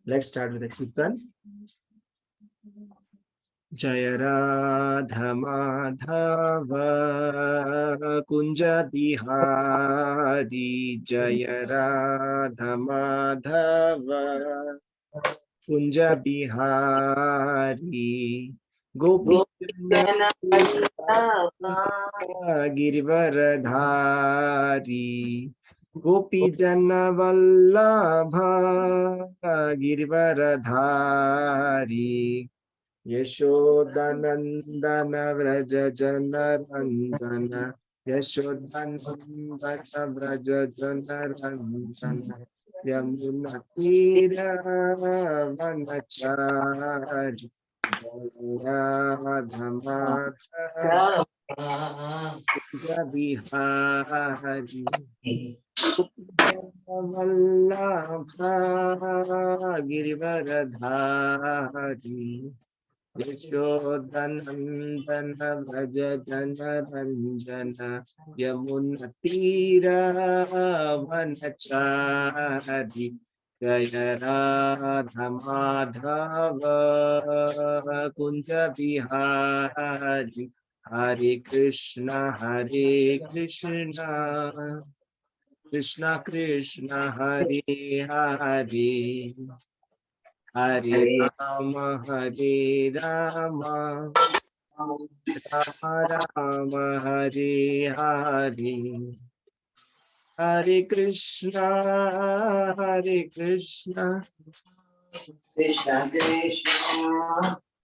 Let's start with the Kirtan. Jaya Radha Madhava Kunja Bihari, Jaya Radha Madhava Kunja Bihari, Gopi Girivaradhari, Gopi Jana Vallabha Girivaradhari, Yashodanandana Vraja Jana Randana, Yashodanandana Vraja Jana Randana, Yamuna Tira Vanachari, Radha Madhava Bihari, Vallabha Girivaradhari, Yashodanandana Vraja Jana Ranjana, Yamuna Tira Vanachari, Jaya Radha Madhava Kunja Bihari, Hare Krishna Krishna Krishna Hare Hare, Hare Rama Rama Rama Hare Hare, Hare Krishna Krishna Krishna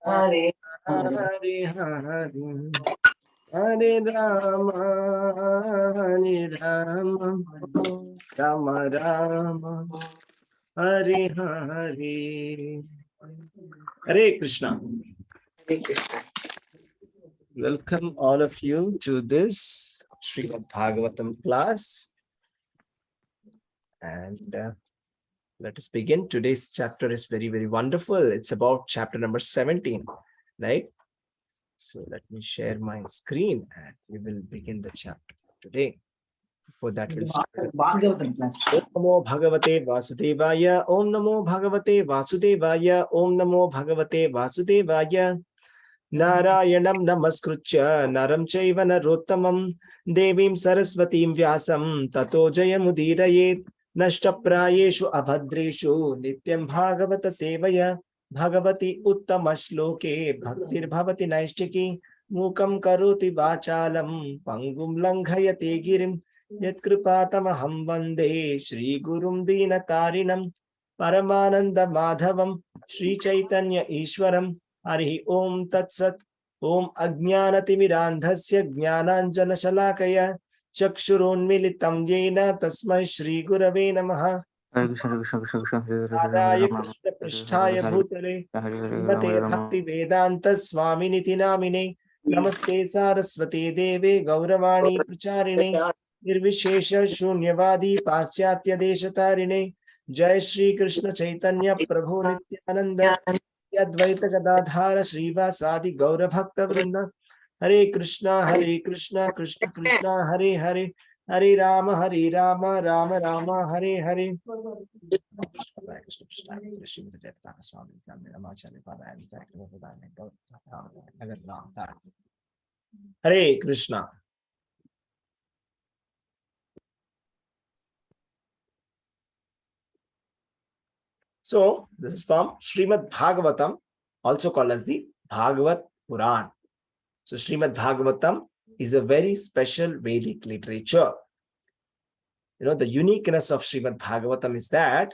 Hare Hare Hare, Hare Rama Rama Rama Hare Hare, Hare Krishna. Hare Krishna. Welcome all of you to this Srimad Bhagavatam class. And let us begin. Today's chapter is very, very wonderful. It's about chapter number 17, right? So let me share my screen and we will begin the chapter today. For that, we'll start with Bhagavatam class. Om Namo Bhagavate Vasudevaya. Om Namo Bhagavate Vasudevaya. Om Namo Bhagavate Vasudevaya. Narayanam Namaskruchya Naram Chaiva Narottamam Devim Saraswatim Vyasam Tato Jayamudirayet Nashtaprayeshu Abhadreshu Nityam Bhagavata Sevaya Bhagavati Uttama Shloke Bhaktir Bhavati Naishtiki Mukam Karoti Vachalam Pangum Langhayate Girim Yatkripatamaham Vande Shri Gurum Dinatarinam Paramananda Madhavam Shri Chaitanya Ishwaram Harihi Om Tatsat Om Ajnanatimirandhasya Jnananjana Shalakaya Chakshurunmilitam Yena Tasmai Shri Gurave Namaha. Hare Krishna Krishna Krishna Krishna Hare Adaya Rama Krishna Hare Pristhaya Hare Bhutale Hare Mate Bhakti Vedanta Swaminiti Namine Namaste Saraswati Deve Gauravani Pracharine Nirvishesha Shunyavadi Paschatya Deshatarine Jai Shri Krishna Chaitanya Prabhu Nityananda Advaita Gadadhara Srivasadi Gaura Bhakta Vrinda Hare Krishna Krishna Krishna Hare Hare Hare Rama Rama Rama Hare Hare. Hare Krishna. So this is from Srimad Bhagavatam, also called as the Bhagavat Puran. So Srimad Bhagavatam is a very special Vedic literature. You know, the uniqueness of Srimad Bhagavatam is that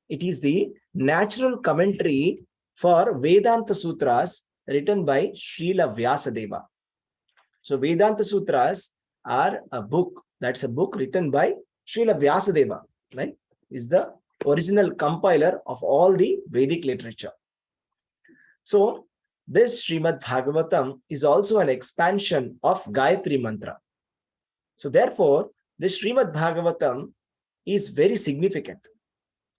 it is the natural commentary for Vedanta Sutras written by Srila Vyasadeva. So Vedanta Sutras are a book, that's a book written by Srila Vyasadeva, right? Is the original compiler of all the Vedic literature. So this Srimad Bhagavatam is also an expansion of Gayatri Mantra. So therefore, this Srimad Bhagavatam is very significant.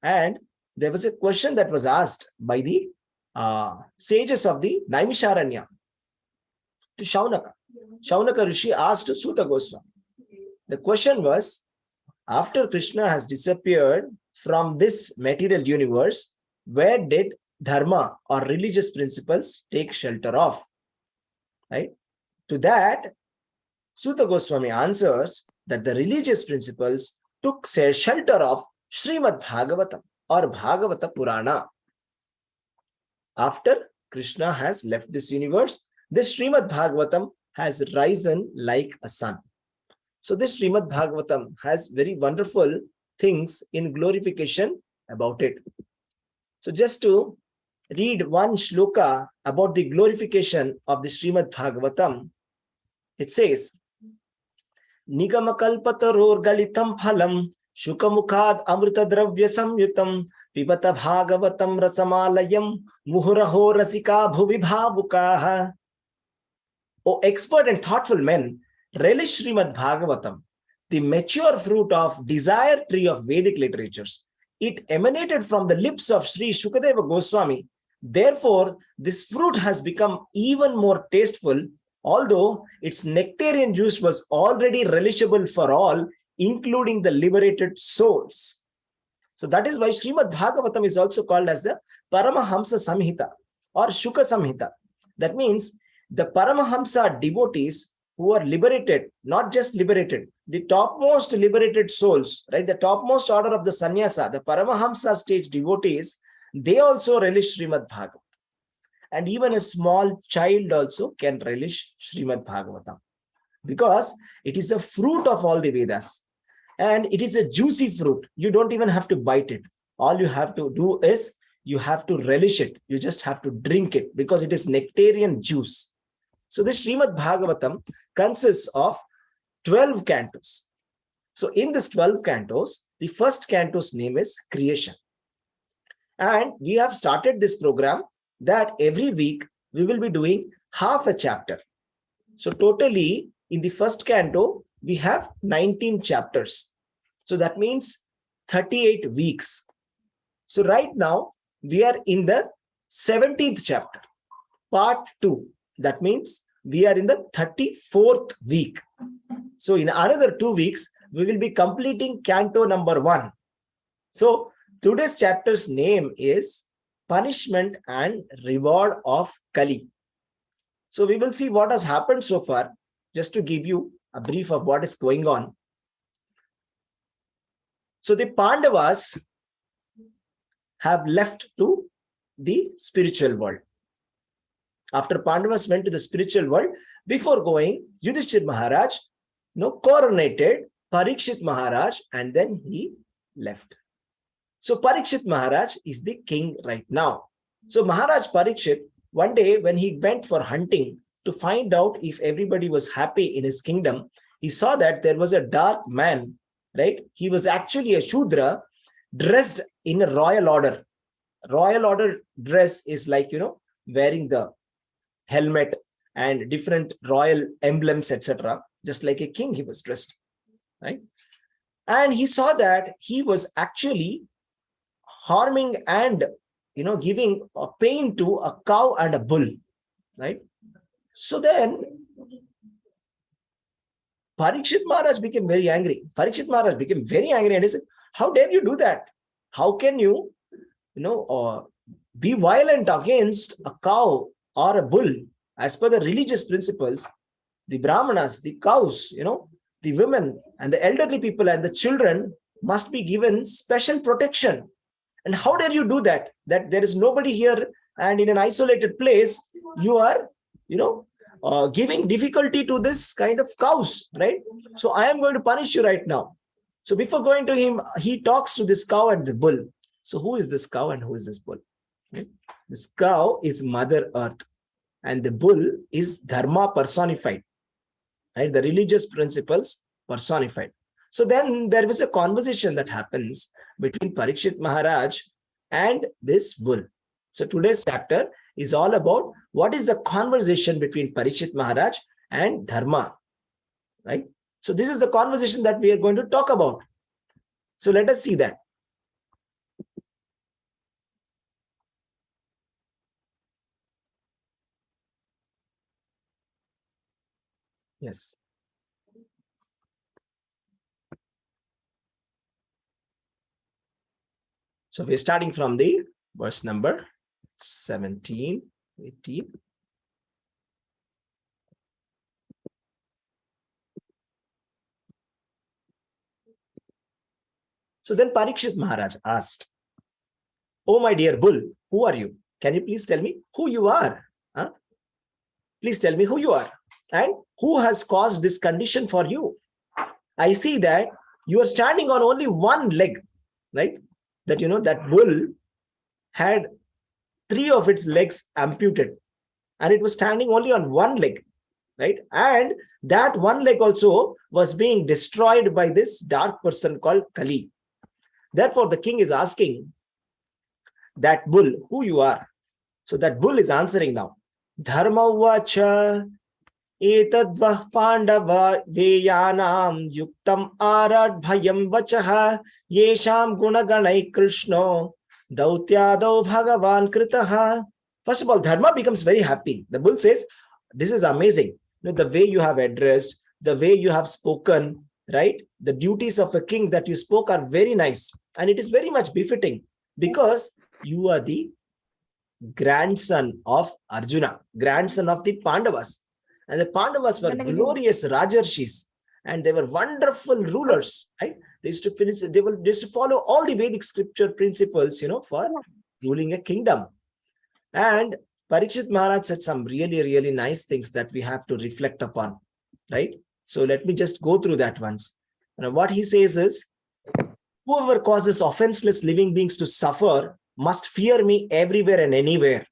And there was a question that was asked by the sages of the Naimisharanya to Shaunaka. Shaunaka Rishi asked Suta Goswami. The question was, after Krishna has disappeared from this material universe, where did dharma or religious principles take shelter of? Right? To that, Suta Goswami answers that the religious principles took shelter of Srimad Bhagavatam or Bhagavata Purana. After Krishna has left this universe, this Srimad Bhagavatam has risen like a sun. So this Srimad Bhagavatam has very wonderful things in glorification about it. So just to read one shloka about the glorification of the Srimad Bhagavatam, it says, Nigamakalpatarorgalitam phalam Shukamukhad Amrita Dravya Samyutam Pibata Bhagavatam Rasamalayam Muhuraho Rasika Bhuvibhavukaha. O expert and thoughtful men, relish Srimad Bhagavatam, the mature fruit of desire tree of Vedic literatures. It emanated from the lips of Sri Shukadeva Goswami. Therefore, this fruit has become even more tasteful, although its nectarian juice was already relishable for all, including the liberated souls. So that is why Srimad Bhagavatam is also called as the Paramahamsa Samhita or Shuka Samhita. That means the Paramahamsa devotees who are liberated, not just liberated, the topmost liberated souls, right? The topmost order of the sannyasa, the Paramahamsa stage devotees, they also relish Srimad Bhagavatam. And even a small child also can relish Srimad Bhagavatam because it is a fruit of all the Vedas. And it is a juicy fruit. You don't even have to bite it. All you have to do is you have to relish it. You just have to drink it because it is nectarian juice. So this Srimad Bhagavatam consists of 12 cantos. So in this 12 cantos, the first canto's name is Creation. And we have started this program that every week we will be doing half a chapter. So totally in the first canto, we have 19 chapters. So that means 38 weeks. So right now we are in the 17th chapter, part 2. That means we are in the 34th week. So in another 2 weeks, we will be completing canto number 1. So today's chapter's name is Punishment and Reward of Kali. So we will see what has happened so far, just to give you a brief of what is going on. So the Pandavas have left to the spiritual world. After Pandavas went to the spiritual world, before going, Yudhishthir Maharaj coronated Parikshit Maharaj and then he left. So Parikshit Maharaj is the king right now. So Maharaj Parikshit, one day when he went for hunting to find out if everybody was happy in his kingdom, he saw that there was a dark man, right? He was actually a Shudra dressed in a royal order. Royal order dress is like, wearing the helmet and different royal emblems, etc. Just like a king, he was dressed, right? And he saw that he was actually harming and giving a pain to a cow and a bull, right? So then Parikshit Maharaj became very angry. Parikshit Maharaj became very angry and he said, how dare you do that? How can you, be violent against a cow or a bull? As per the religious principles, the Brahmanas, the cows, the women and the elderly people and the children must be given special protection. And how dare you do that? That there is nobody here and in an isolated place, you are, giving difficulty to this kind of cows, right? So I am going to punish you right now. So before going to him, he talks to this cow and the bull. So who is this cow and who is this bull? Okay. This cow is Mother Earth and the bull is Dharma personified, right? The religious principles personified. So then there was a conversation that happens between Parikshit Maharaj and this bull. So today's chapter is all about what is the conversation between Parikshit Maharaj and Dharma, right? So this is the conversation that we are going to talk about. So let us see that. Yes. So we're starting from the verse number 17, 18. So then Parikshit Maharaj asked, "Oh, my dear bull, who are you? Can you please tell me who you are? Huh? Please tell me who you are and who has caused this condition for you. I see that you are standing on only one leg, right? That that bull had 3 of its legs amputated and it was standing only on one leg, right? And that one leg also was being destroyed by this dark person called Kali. Therefore, the king is asking that bull who you are." So that bull is answering now. Dharma vacha etadvah pandava veyanam yuktam arad bhayam vachaha yesham gunaganai krishno dautyadau bhagavan kritaha. First of all, Dharma becomes very happy. The bull says, "This is amazing. The way you have addressed, the way you have spoken, right? The duties of a king that you spoke are very nice. And it is very much befitting because you are the grandson of Arjuna, grandson of the Pandavas. And the Pandavas were glorious Rajarshis and they were wonderful rulers, right? They used to follow all the Vedic scripture principles, for ruling a kingdom. And Parikshit Maharaj said some really, really nice things that we have to reflect upon, right? So let me just go through that once. What he says is, whoever causes offenseless living beings to suffer must fear me everywhere and anywhere.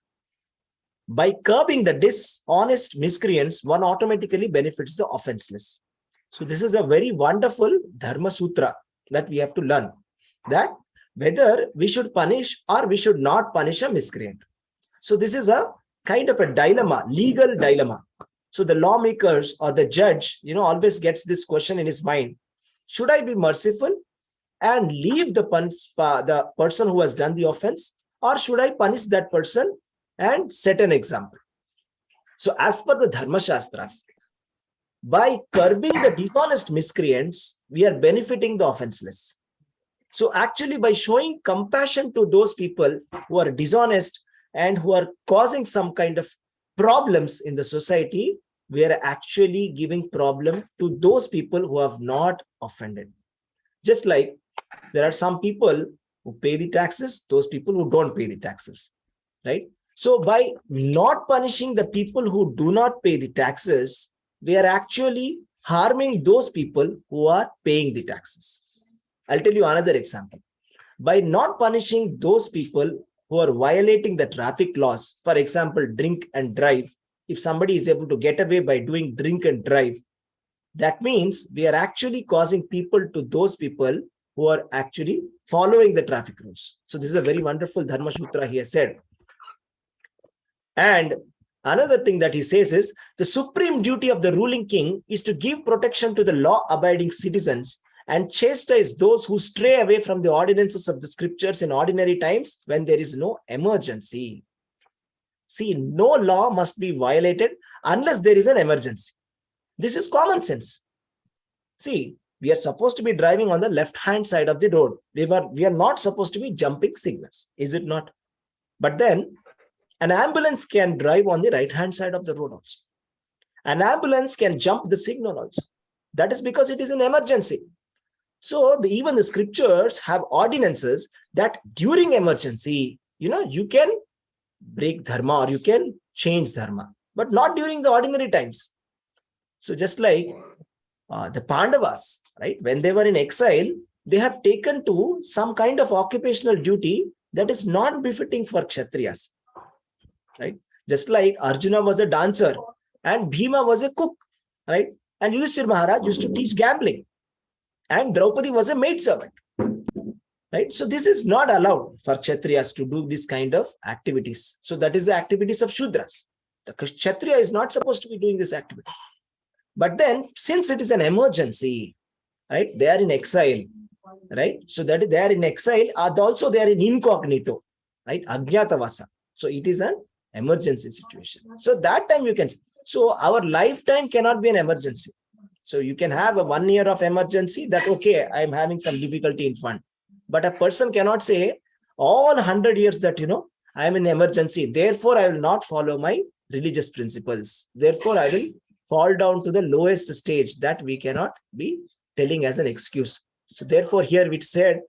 By curbing the dishonest miscreants, one automatically benefits the offenseless. So this is a very wonderful Dharma Sutra that we have to learn, that whether we should punish or we should not punish a miscreant. So this is a kind of a dilemma, legal dilemma. So the lawmakers or the judge, always gets this question in his mind. Should I be merciful and leave the person who has done the offense, or should I punish that person and set an example? So as per the Dharma Shastras, by curbing the dishonest miscreants, we are benefiting the offenseless. So actually, by showing compassion to those people who are dishonest and who are causing some kind of problems in the society, we are actually giving problem to those people who have not offended. Just like there are some people who pay the taxes, those people who don't pay the taxes, right? So by not punishing the people who do not pay the taxes, we are actually harming those people who are paying the taxes. I'll tell you another example. By not punishing those people who are violating the traffic laws, for example, drink and drive, if somebody is able to get away by doing drink and drive, that means we are actually causing people to those people who are actually following the traffic rules. So this is a very wonderful Dharma Sutra he has said. And another thing that he says is, the supreme duty of the ruling king is to give protection to the law-abiding citizens and chastise those who stray away from the ordinances of the scriptures in ordinary times when there is no emergency. See, no law must be violated unless there is an emergency. This is common sense. See, we are supposed to be driving on the left-hand side of the road. We are not supposed to be jumping signals, is it not? But then, an ambulance can drive on the right-hand side of the road also. An ambulance can jump the signal also. That is because it is an emergency. So even the scriptures have ordinances that during emergency, you can break dharma or you can change dharma, but not during the ordinary times. So just like the Pandavas, right? When they were in exile, they have taken to some kind of occupational duty that is not befitting for Kshatriyas, right? Just like Arjuna was a dancer and Bhima was a cook, right? And Yudhishthira Maharaj used to teach gambling and Draupadi was a maidservant, right? So this is not allowed for Kshatriyas to do this kind of activities. So that is the activities of Shudras. The Kshatriya is not supposed to be doing this activity. But then, since it is an emergency, right? They are in exile, right? So that they are in exile, also they are in incognito, right? Ajnatavasa. So it is an emergency situation. So that time you can. So our lifetime cannot be an emergency. So you can have a 1 year of emergency that, okay, I'm having some difficulty in fund. But a person cannot say, all 100 years that, I am in emergency. Therefore, I will not follow my religious principles. Therefore, I will fall down to the lowest stage. That we cannot be telling as an excuse. So therefore, here it said,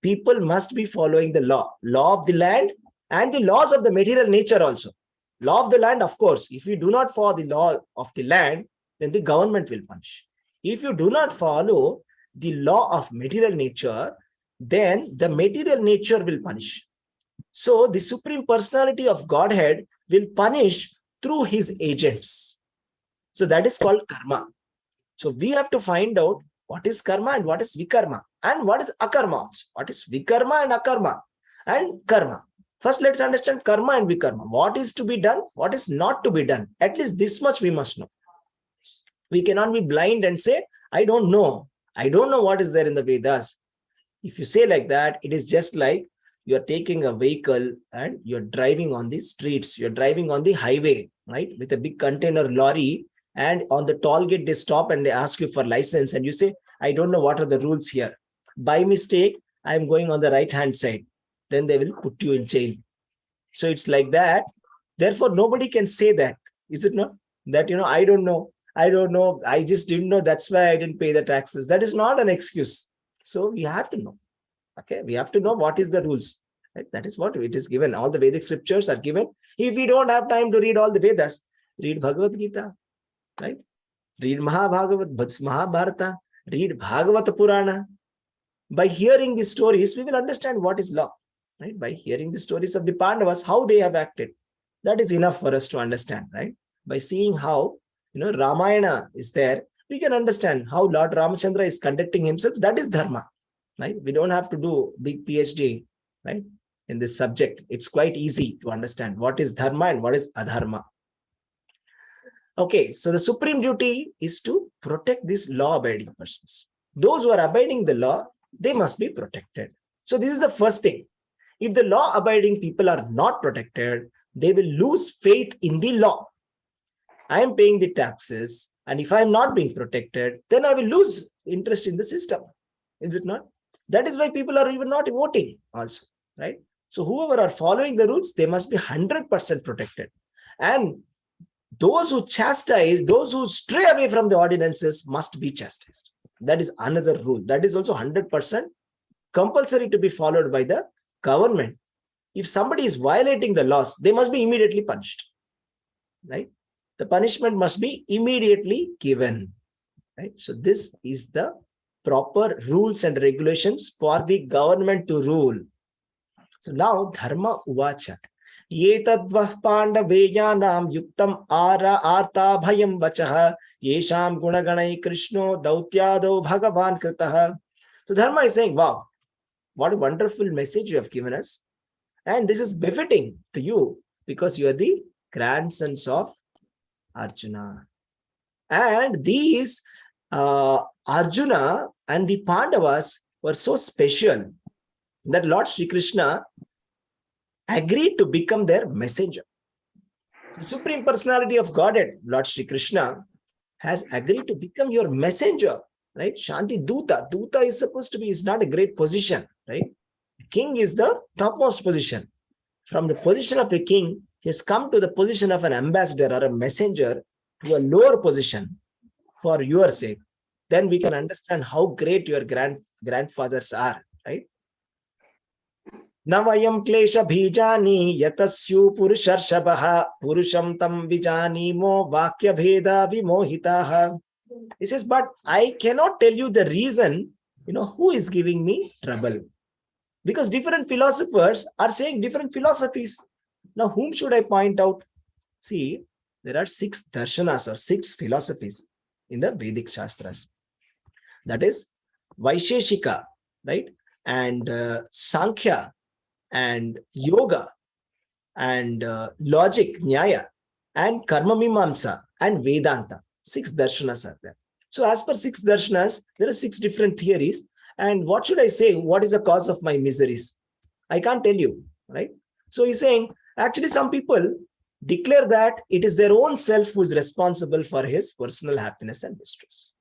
people must be following the law of the land and the laws of the material nature also. Law of the land, of course, if you do not follow the law of the land, then the government will punish. If you do not follow the law of material nature, then the material nature will punish. So the Supreme Personality of Godhead will punish through his agents. So that is called karma. So we have to find out what is karma and what is vikarma and what is akarma. What is vikarma and akarma and karma. First, let's understand karma and vikarma. What is to be done, what is not to be done. At least this much we must know. We cannot be blind and say, I don't know. I don't know what is there in the Vedas. If you say like that, it is just like you're taking a vehicle and you're driving on the streets. You're driving on the highway, right? With a big container lorry. And on the toll gate, they stop and they ask you for license. And you say, I don't know what are the rules here. By mistake, I'm going on the right-hand side. Then they will put you in jail. So it's like that. Therefore, nobody can say that. Is it not? That, I don't know. I don't know. I just didn't know. That's why I didn't pay the taxes. That is not an excuse. So we have to know. Okay. We have to know what is the rules. Right? That is what it is given. All the Vedic scriptures are given. If we don't have time to read all the Vedas, read Bhagavad Gita. Right? Read Mahabharata. Read Bhagavata Purana. By hearing these stories, we will understand what is law. Right? By hearing the stories of the Pandavas, how they have acted. That is enough for us to understand. Right? By seeing how, Ramayana is there, we can understand how Lord Ramachandra is conducting himself. That is dharma. Right? We don't have to do big PhD, right, in this subject. It's quite easy to understand what is dharma and what is adharma. Okay, so the supreme duty is to protect these law-abiding persons. Those who are abiding the law, they must be protected. So this is the first thing. If the law-abiding people are not protected, they will lose faith in the law. I am paying the taxes, and if I am not being protected, then I will lose interest in the system. Is it not? That is why people are even not voting also, right? So whoever are following the rules, they must be 100% protected. And those who chastise, those who stray away from the ordinances must be chastised. That is another rule. That is also 100% compulsory to be followed by the government. If somebody is violating the laws, they must be immediately punished, right? The punishment must be immediately given, right? So this is the proper rules and regulations for the government to rule. So now Dharma Uvacha. Yetadvah pandaveyanam yuktam arta bhayam vachaha yesham gunaganai krishno dautyado bhagavan kritaha. So Dharma is saying, wow, what a wonderful message you have given us. And this is befitting to you because you are the grandsons of Arjuna. And these Arjuna and the Pandavas were so special that Lord Sri Krishna agreed to become their messenger. The Supreme Personality of Godhead, Lord Sri Krishna, has agreed to become your messenger, right? Shanti Duta. Duta is supposed to be, is not a great position, right? King is the topmost position. From the position of a king, he has come to the position of an ambassador or a messenger to a lower position for your sake. Then we can understand how great your grandfathers are, right? Navayam klesha bhijani yatasyu purusharshabha purusham tam vijanimo vakya bheda vimohitaha. He says, but I cannot tell you the reason, who is giving me trouble. Because different philosophers are saying different philosophies. Now, whom should I point out? See, there are 6 darshanas or 6 philosophies in the Vedic Shastras. That is Vaisheshika, right? And Sankhya and Yoga and logic, Nyaya and Karma Mimamsa and Vedanta. 6 darshanas are there. So as per 6 darshanas, there are 6 different theories. And what should I say? What is the cause of my miseries? I can't tell you, right? So he's saying, actually, some people declare that it is their own self who is responsible for his personal happiness and distress.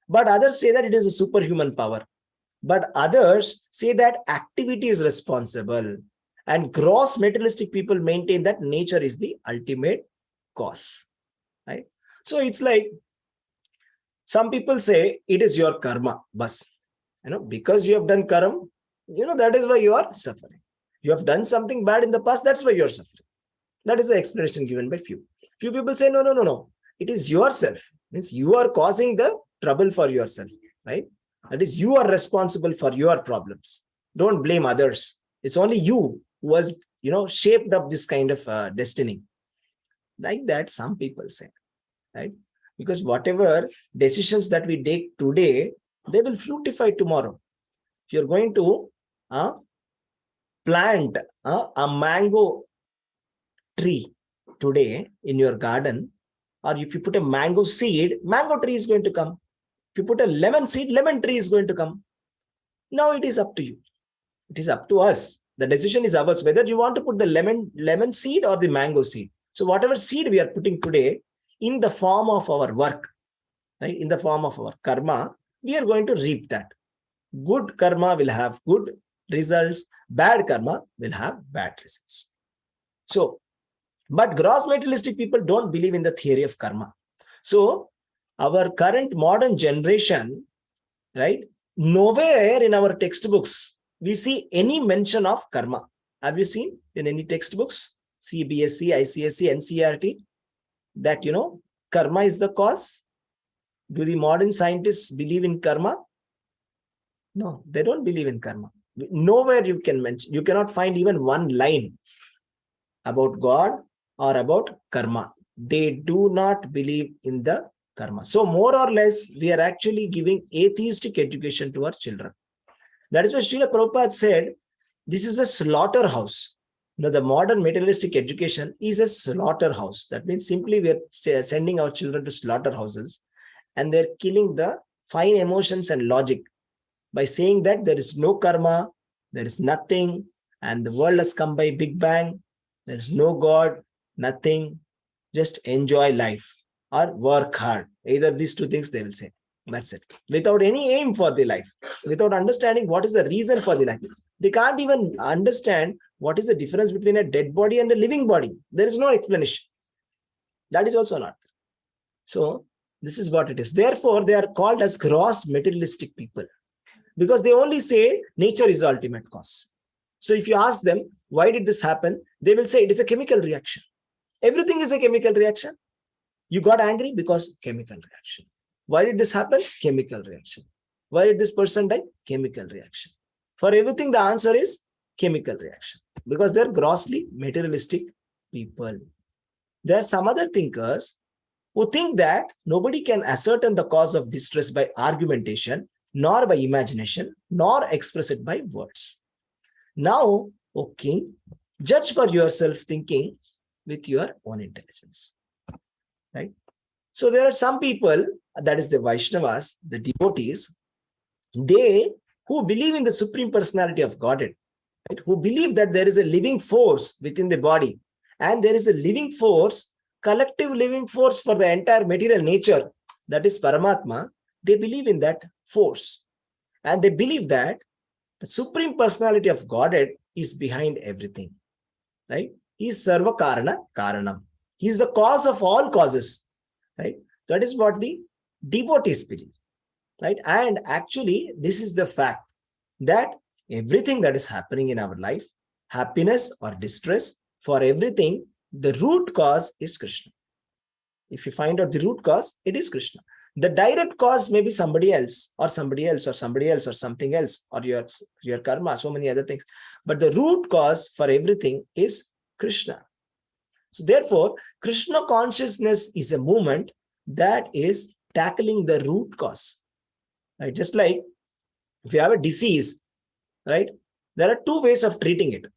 But others say that it is a superhuman power. But others say that activity is responsible. And gross materialistic people maintain that nature is the ultimate cause. Right? So it's like some people say it is your karma, bas. Because you have done karma, that is why you are suffering. You have done something bad in the past, that's why you're suffering. That is the explanation given by few. Few people say, no. It is yourself. Means you are causing the trouble for yourself, right? That is, you are responsible for your problems. Don't blame others. It's only you who has, shaped up this kind of destiny. Like that, some people say, right? Because whatever decisions that we take today, they will fructify tomorrow. If you're going to plant a mango tree today in your garden, or if you put a mango seed, mango tree is going to come. If you put a lemon seed, lemon tree is going to come. Now it is up to you. It is up to us. The decision is ours, whether you want to put the lemon seed or the mango seed. So whatever seed we are putting today in the form of our work, right, in the form of our karma, we are going to reap that. Good karma will have good results. Bad karma will have bad results. So, but gross materialistic people don't believe in the theory of karma. So our current modern generation, right, nowhere in our textbooks we see any mention of karma. Have you seen in any textbooks, CBSE, ICSE, NCERT, that karma is the cause? Do the modern scientists believe in karma? No, they don't believe in karma. Nowhere you can mention, you cannot find even one line about God or about karma. They do not believe in the karma. So more or less, we are actually giving atheistic education to our children. That is why Srila Prabhupada said, this is a slaughterhouse. The modern materialistic education is a slaughterhouse. That means simply we are sending our children to slaughterhouses and they're killing the fine emotions and logic by saying that there is no karma, there is nothing, and the world has come by Big Bang. There is no God, nothing. Just enjoy life or work hard. Either these two things they will say. That's it. Without any aim for the life, without understanding what is the reason for the life. They can't even understand what is the difference between a dead body and a living body. There is no explanation. That is also not there. So this is what it is. Therefore, they are called as gross materialistic people because they only say nature is the ultimate cause. So if you ask them, why did this happen? They will say it is a chemical reaction. Everything is a chemical reaction. You got angry because chemical reaction. Why did this happen? Chemical reaction. Why did this person die? Chemical reaction. For everything, the answer is chemical reaction because they're grossly materialistic people. There are some other thinkers who think that nobody can ascertain the cause of distress by argumentation, nor by imagination, nor express it by words. Now, O king, judge for yourself thinking with your own intelligence. Right? So there are some people, that is the Vaishnavas, the devotees, they who believe in the Supreme Personality of Godhead, right? Who believe that there is a living force within the body and there is a living force, collective living force for the entire material nature, that is Paramatma. They believe in that force and they believe that the Supreme Personality of Godhead is behind everything, right? He is Sarva Karana Karanam. He is the cause of all causes, right? That is what the devotees believe, right? And actually, this is the fact that everything that is happening in our life, happiness or distress, for everything, the root cause is Krishna. If you find out the root cause, it is Krishna. The direct cause may be somebody else or somebody else or somebody else or something else or your karma, so many other things. But the root cause for everything is Krishna. So therefore, Krishna consciousness is a movement that is tackling the root cause. Right? Just like if you have a disease, right? There are two ways of treating it.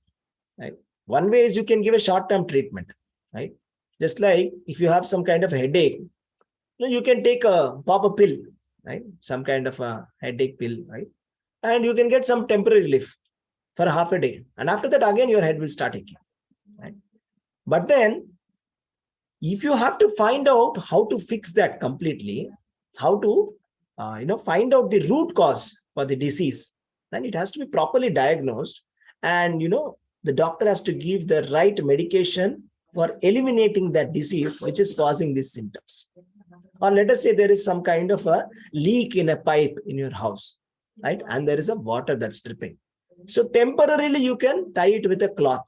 Right? One way is you can give a short-term treatment. Right? Just like if you have some kind of headache, you can take pop a pill, right? Some kind of a headache pill, right? And you can get some temporary relief for half a day. And after that, again, your head will start aching, right? But then, if you have to find out how to fix that completely, how to, find out the root cause for the disease, and it has to be properly diagnosed. And the doctor has to give the right medication for eliminating that disease which is causing these symptoms. Or let us say there is some kind of a leak in a pipe in your house, right? And there is a water that's dripping. So temporarily you can tie it with a cloth,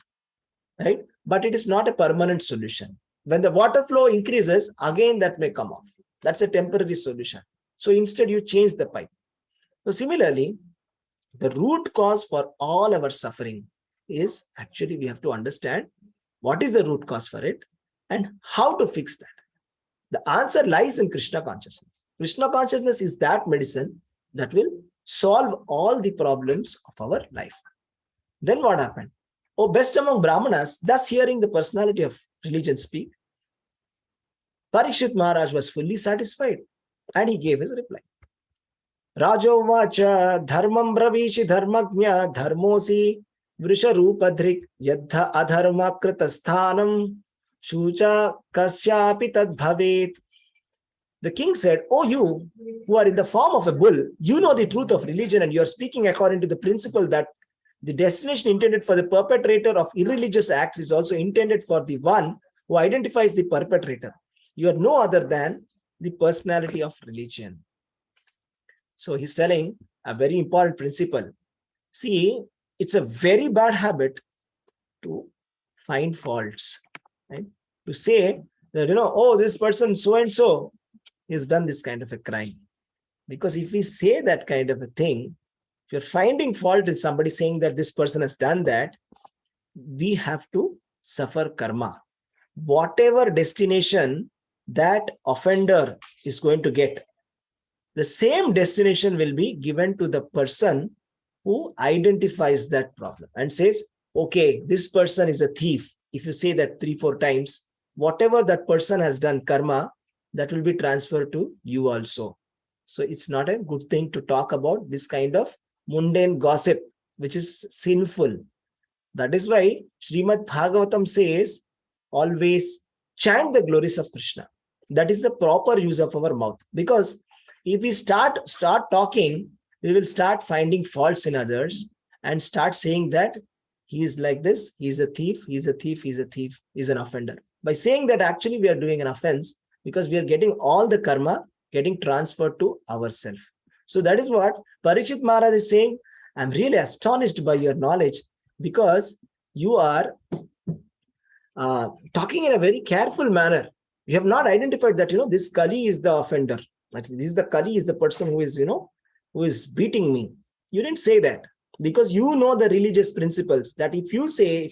right? But it is not a permanent solution. When the water flow increases, again that may come off. That's a temporary solution. So instead you change the pipe. So similarly, the root cause for all our suffering is actually we have to understand what is the root cause for it and how to fix that. The answer lies in Krishna consciousness. Krishna consciousness is that medicine that will solve all the problems of our life. Then what happened? Oh, best among Brahmanas, thus hearing the personality of religion speak, Parikshit Maharaj was fully satisfied and he gave his reply. Rajovacha dharmam bravishi dharmagnya dharmosi vrisharupadrik yadha adharma kritasthanam shucha kasyapi tad bhavet. The king said, oh, you who are in the form of a bull, you know the truth of religion and you are speaking according to the principle that the destination intended for the perpetrator of irreligious acts is also intended for the one who identifies the perpetrator. You are no other than the personality of religion. So he's telling a very important principle. See, it's a very bad habit to find faults, right? To say that, oh, this person so-and-so has done this kind of a crime. Because if we say that kind of a thing, if you're finding fault in somebody saying that this person has done that, we have to suffer karma. Whatever destination that offender is going to get, the same destination will be given to the person who identifies that problem and says, okay, this person is a thief. If you say that 3-4 times, whatever that person has done karma, that will be transferred to you also. So it's not a good thing to talk about this kind of mundane gossip, which is sinful. That is why Srimad Bhagavatam says, always chant the glories of Krishna. That is the proper use of our mouth. Because if we start talking, we will start finding faults in others and start saying that he is like this, he is a thief, he is a thief, he is a thief, he is an offender. By saying that, actually we are doing an offense because we are getting all the karma getting transferred to ourselves. So that is what Parikshit Maharaj is saying. I'm really astonished by your knowledge because you are talking in a very careful manner. You have not identified that, this Kali is the offender. Like this is the Kali is the person who is, who is beating me. You didn't say that because you know the religious principles that if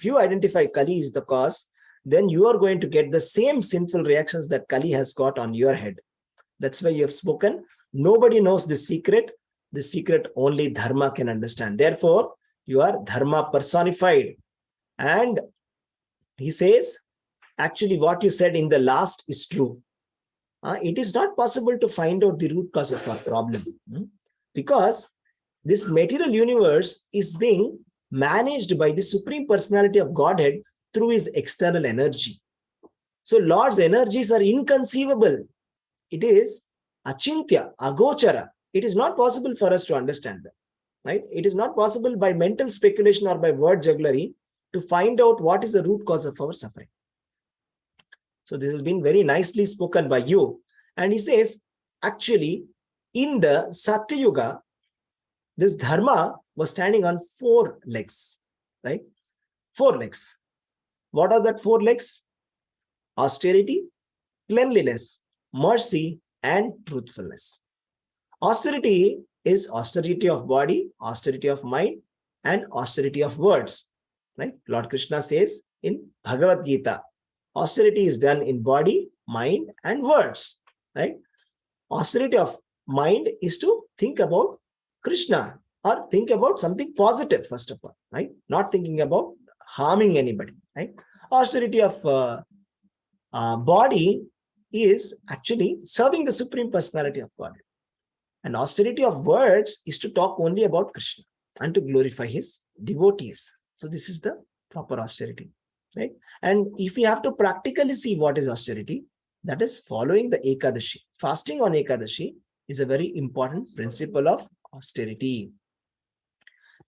you identify Kali is the cause, then you are going to get the same sinful reactions that Kali has got on your head. That's why you have spoken. Nobody knows the secret. The secret only Dharma can understand. Therefore, you are Dharma personified. And he says, actually what you said in the last is true. It is not possible to find out the root cause of our problem. Because this material universe is being managed by the Supreme Personality of Godhead through his external energy. So Lord's energies are inconceivable. It is achintya, agochara. It is not possible for us to understand that. Right? It is not possible by mental speculation or by word jugglery to find out what is the root cause of our suffering. So this has been very nicely spoken by you. And he says, actually, in the Satya Yuga, this Dharma was standing on 4 legs, right? 4 legs. What are that 4 legs? Austerity, cleanliness, mercy, and truthfulness. Austerity is austerity of body, austerity of mind, and austerity of words. Right? Lord Krishna says in Bhagavad Gita, austerity is done in body, mind, and words. Right? Austerity of mind is to think about Krishna or think about something positive, first of all. Right? Not thinking about harming anybody. Right? Austerity of body is actually serving the Supreme Personality of God. And austerity of words is to talk only about Krishna and to glorify his devotees. So this is the proper austerity, right? And if we have to practically see what is austerity, that is following the Ekadashi. Fasting on Ekadashi is a very important principle of austerity.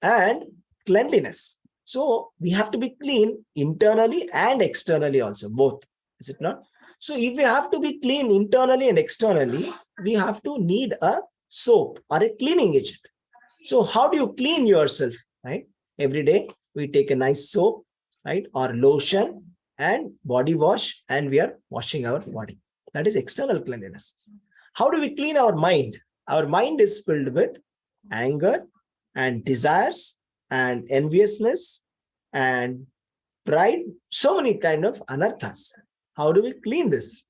and cleanliness. So we have to be clean internally and externally also, both, is it not? So if we have to be clean internally and externally, we have to need a soap or a cleaning agent. So how do you clean yourself, right? Every day we take a nice soap, right, or lotion and body wash, and we are washing our body. That is external cleanliness. How do we clean our mind? Our mind is filled with anger and desires and enviousness and pride, so many kind of anarthas. How do we clean this,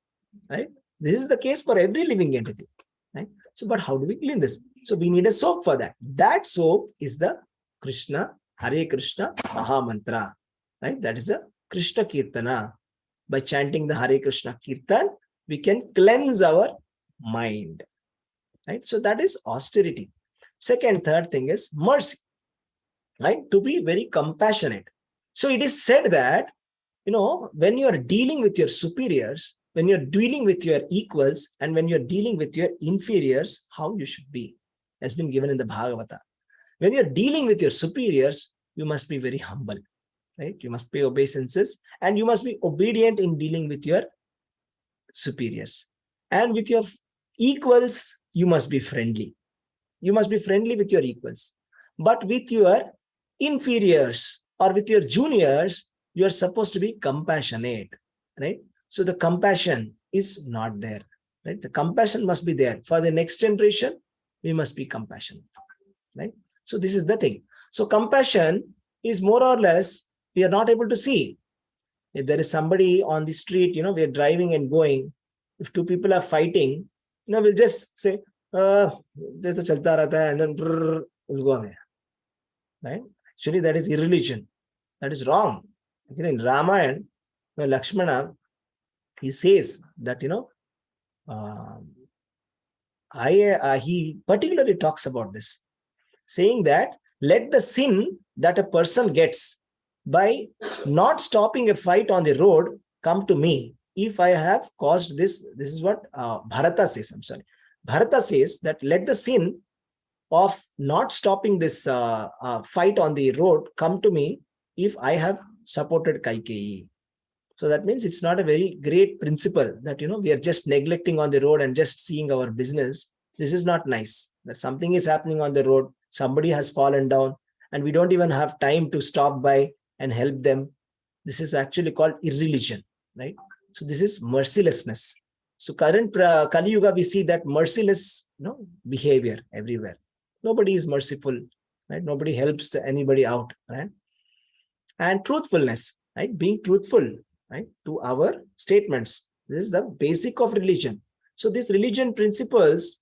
right? This is the case for every living entity, right? So, but how do we clean this? So we need a soap for that. That soap is the Krishna, Hare Krishna Maha Mantra, right? That is a Krishna Kirtana. By chanting the Hare Krishna Kirtan, we can cleanse our mind, right? So that is austerity. Second, third thing is mercy, right? To be very compassionate. So it is said that, when you are dealing with your superiors, when you're dealing with your equals, and when you're dealing with your inferiors, how you should be has been given in the Bhagavata. When you're dealing with your superiors, you must be very humble, right? You must pay obeisances and you must be obedient in dealing with your superiors. And with your equals, you must be friendly. You must be friendly with your equals. But with your inferiors or with your juniors, you are supposed to be compassionate, right? So the compassion is not there, right? The compassion must be there. For the next generation, we must be compassionate, right? So this is the thing. So compassion is more or less, we are not able to see. If there is somebody on the street, we are driving and going. If two people are fighting, we'll just say, and then we'll go away, right? Actually, that is irreligion. That is wrong. In Ramayana, Lakshmana, he says that, he particularly talks about this, saying that let the sin that a person gets by not stopping a fight on the road come to me if I have caused this. This is what Bharata says. I'm sorry. Bharata says that let the sin of not stopping this fight on the road come to me if I have supported Kaikeyi. So that means it's not a very great principle that, we are just neglecting on the road and just seeing our business. This is not nice. That something is happening on the road, somebody has fallen down, and we don't even have time to stop by and help them. This is actually called irreligion, right? So this is mercilessness. So current Kali Yuga, we see that merciless behavior everywhere. Nobody is merciful, right? Nobody helps anybody out, right? And truthfulness, right? Being truthful, right, to our statements. This is the basic of religion. So these religion principles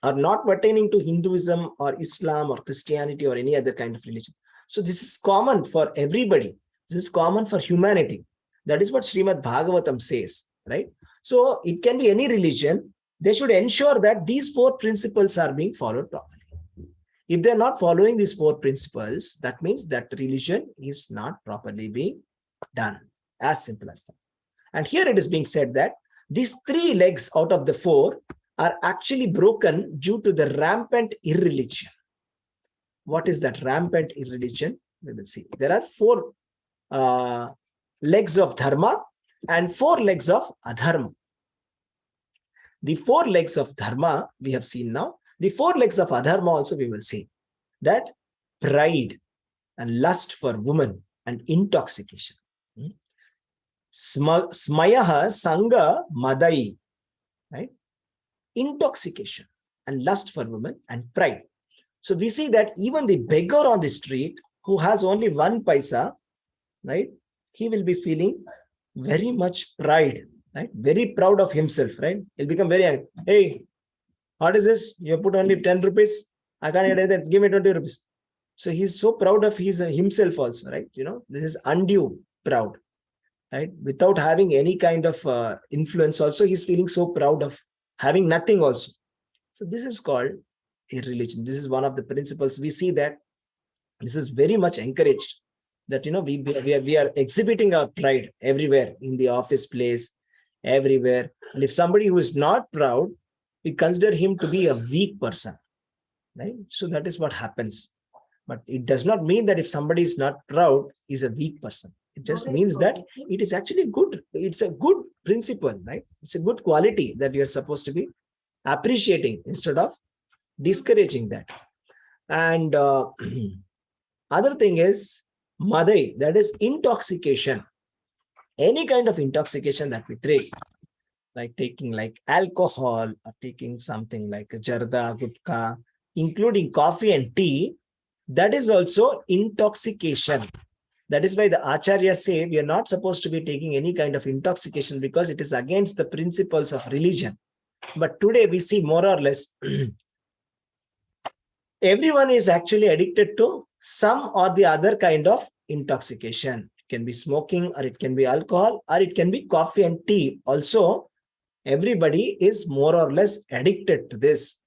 are not pertaining to Hinduism or Islam or Christianity or any other kind of religion. So this is common for everybody. This is common for humanity. That is what Srimad Bhagavatam says, right? So it can be any religion. They should ensure that these four principles are being followed properly. If they're not following these four principles, that means that religion is not properly being done. As simple as that. And here it is being said that these three legs out of the four are actually broken due to the rampant irreligion. What is that rampant irreligion? We will see. There are four legs of dharma and four legs of adharma. The four legs of dharma we have seen now. The four legs of adharma also we will see. That pride and lust for women and intoxication. Smayaha sangha madai, right? Intoxication and lust for women and pride. So we see that even the beggar on the street who has only 1 paisa, right? He will be feeling very much pride, right? Very proud of himself, right? He'll become very angry. Hey, what is this? You put only 10 rupees. I can't get that. Give me 20 rupees. So he's so proud of himself also, right? This is undue proud, right? Without having any kind of influence also, he's feeling so proud of having nothing also. So this is called irreligion. This is one of the principles. We see that this is very much encouraged, that we are exhibiting our pride everywhere, in the office place, everywhere. And if somebody who is not proud, we consider him to be a weak person, right? So that is what happens. But it does not mean that if somebody is not proud, is a weak person. It just means that it is actually good. It's a good principle, right? It's a good quality that you're supposed to be appreciating instead of discouraging that. And other thing is madai, that is intoxication. Any kind of intoxication that we take, like taking like alcohol or taking something like jarda, gutka, including coffee and tea, that is also intoxication. That is why the Acharya say we are not supposed to be taking any kind of intoxication because it is against the principles of religion. But today we see more or less everyone is actually addicted to some or the other kind of intoxication. It can be smoking, or it can be alcohol, or it can be coffee and tea. Also, everybody is more or less addicted to this.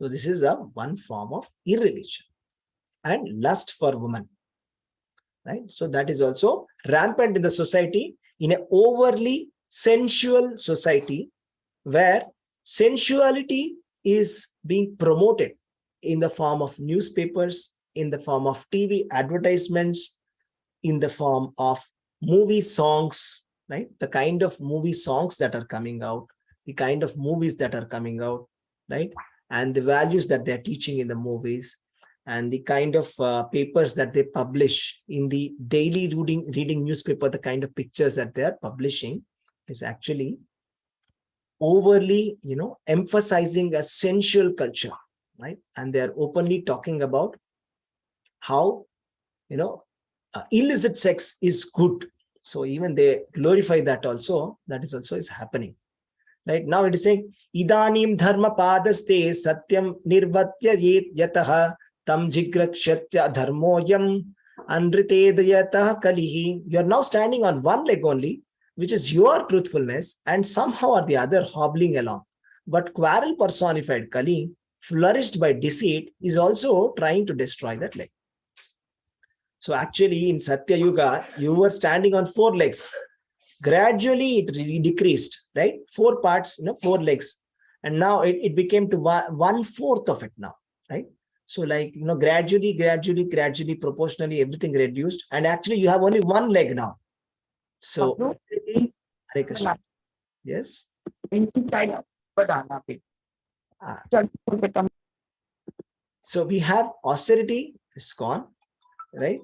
So this is a one form of irreligion. And lust for women, right? So that is also rampant in the society, in an overly sensual society where sensuality is being promoted in the form of newspapers, in the form of TV advertisements, in the form of movie songs, right? The kind of movie songs that are coming out, the kind of movies that are coming out, right? And the values that they're teaching in the movies, and the kind of papers that they publish in the daily reading newspaper, the kind of pictures that they are publishing is actually overly, emphasizing a sensual culture, right? And they are openly talking about how, illicit sex is good. So even they glorify that also. That is also is happening. Right now it is saying, Idanim dharma padaste satyam nirvatya yataha tam jigrakshatya dharmoyam anritedayatah kalihi. You are now standing on one leg only, which is your truthfulness, and somehow or the other hobbling along. But quarrel personified Kali, flourished by deceit, is also trying to destroy that leg. So actually in Satya Yuga, you were standing on four legs. Gradually it really decreased, right? Four parts, 4 legs. And now it became to 1/4 of it now, right? So like, gradually, proportionally, everything reduced. And actually you have only one leg now. So, Hare Krishna. Yes. So we have austerity is gone, right?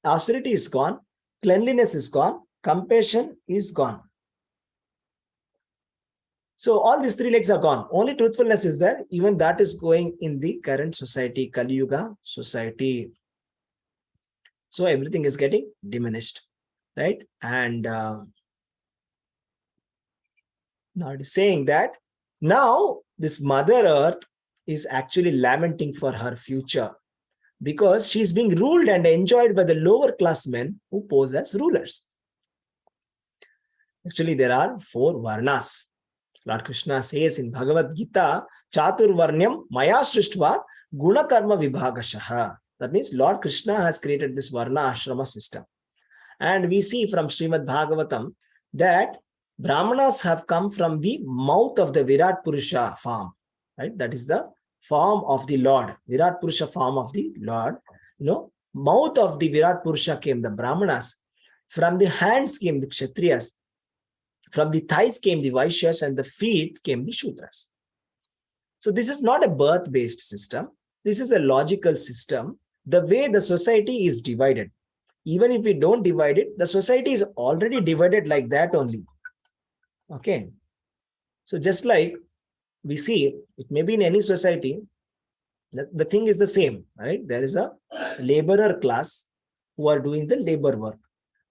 Austerity is gone, cleanliness is gone, compassion is gone. So all these 3 legs are gone. Only truthfulness is there. Even that is going in the current society, Kali Yuga society. So everything is getting diminished, right? And now it is saying that now this Mother Earth is actually lamenting for her future, because she is being ruled and enjoyed by the lower class men who pose as rulers. Actually, there are 4 varnas. Lord Krishna says in Bhagavad Gita, Chatur Varnyam Maya Srishtva Guna Karma Vibhagashaha. That means Lord Krishna has created this Varna Ashrama system. And we see from Srimad Bhagavatam that Brahmanas have come from the mouth of the Virat Purusha form, right? That is the form of the Lord, Virat Purusha form of the Lord. Mouth of the Virat Purusha came the Brahmanas. From the hands came the Kshatriyas. From the thighs came the Vaishyas, and the feet came the Shudras. So this is not a birth-based system. This is a logical system. The way the society is divided. Even if we don't divide it, the society is already divided like that only. Okay. So just like we see, it may be in any society, the thing is the same, right? There is a laborer class who are doing the labor work.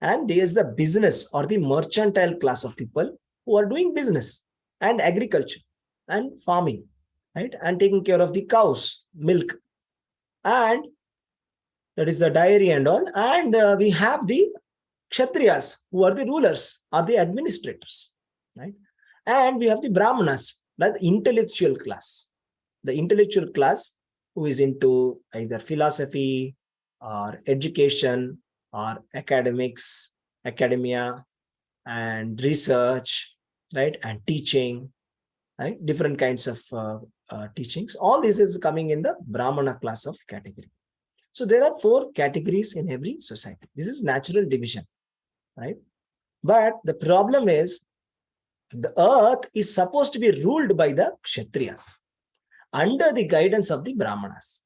And there is the business or the mercantile class of people who are doing business and agriculture and farming, right? And taking care of the cows, milk. And that is the dairy and all. And we have the Kshatriyas, who are the rulers or the administrators, right? And we have the Brahmanas, like the intellectual class. The intellectual class who is into either philosophy or education or academics, academia, and research, right? And teaching, right? Different kinds of teachings. All this is coming in the Brahmana class of category. So there are 4 categories in every society. This is natural division, right? But the problem is the earth is supposed to be ruled by the Kshatriyas under the guidance of the Brahmanas.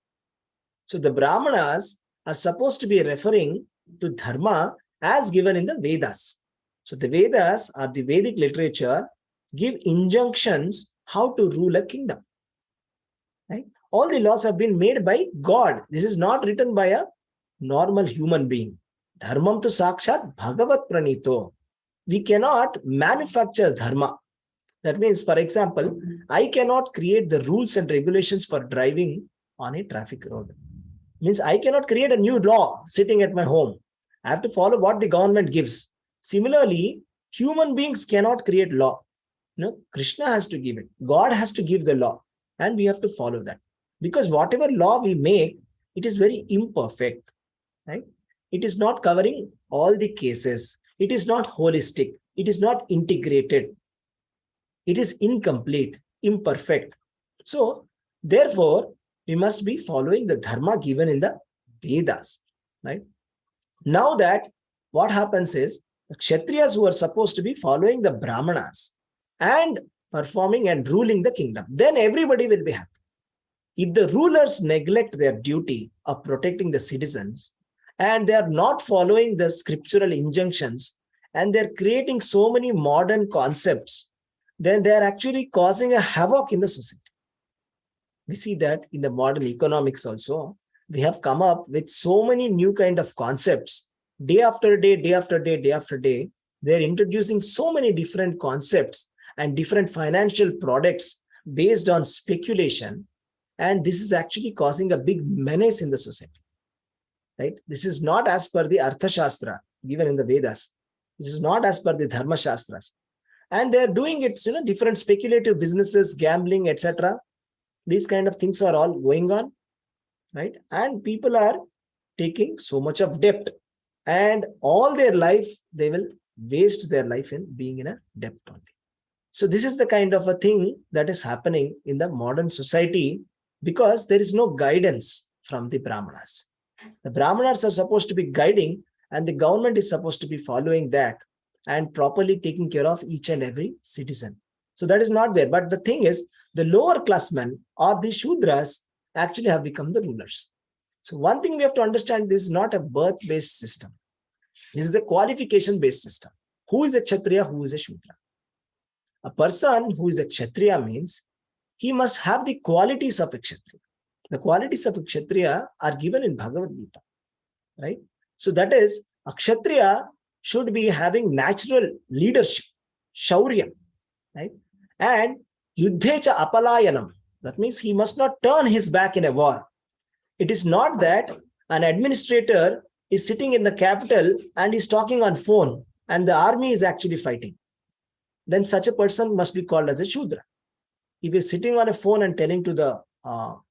So the Brahmanas are supposed to be referring to dharma as given in the Vedas. So the Vedas or the Vedic literature give injunctions how to rule a kingdom. Right? All the laws have been made by God. This is not written by a normal human being. Dharmam tu sakshat bhagavat pranito. We cannot manufacture dharma. That means, for example, I cannot create the rules and regulations for driving on a traffic road. Means I cannot create a new law sitting at my home. I have to follow what the government gives. Similarly, human beings cannot create law. No, Krishna has to give it. God has to give the law, and we have to follow that. Because whatever law we make, it is very imperfect, right? It is not covering all the cases. It is not holistic. It is not integrated. It is incomplete, imperfect. So, therefore, we must be following the dharma given in the Vedas, right? Now that what happens is, the Kshatriyas who are supposed to be following the Brahmanas and performing and ruling the kingdom, then everybody will be happy. If the rulers neglect their duty of protecting the citizens and they are not following the scriptural injunctions and they're creating so many modern concepts, then they are actually causing a havoc in the society. We see that in the modern economics also. We have come up with so many new kind of concepts. Day after day, day after day, day after day, they're introducing so many different concepts and different financial products based on speculation. And this is actually causing a big menace in the society, right? This is not as per the Artha Shastra given in the Vedas. This is not as per the Dharma Shastras. And they're doing it, different speculative businesses, gambling, etc. These kind of things are all going on, right? And people are taking so much of debt, and all their life, they will waste their life in being in a debt only. So this is the kind of a thing that is happening in the modern society because there is no guidance from the Brahmanas. The Brahmanas are supposed to be guiding, and the government is supposed to be following that and properly taking care of each and every citizen. So that is not there. But the thing is, the lower class men or the Shudras actually have become the rulers. So one thing we have to understand, this is not a birth-based system. This is a qualification-based system. Who is a Kshatriya? Who is a Shudra? A person who is a Kshatriya means he must have the qualities of a Kshatriya. The qualities of a Kshatriya are given in Bhagavad Gita, right? So that is, a Kshatriya should be having natural leadership, Shaurya, right? And Yuddhecha Apalayanam. That means he must not turn his back in a war. It is not that an administrator is sitting in the capital and is talking on phone and the army is actually fighting. Then such a person must be called as a Shudra. If he is sitting on a phone and telling to the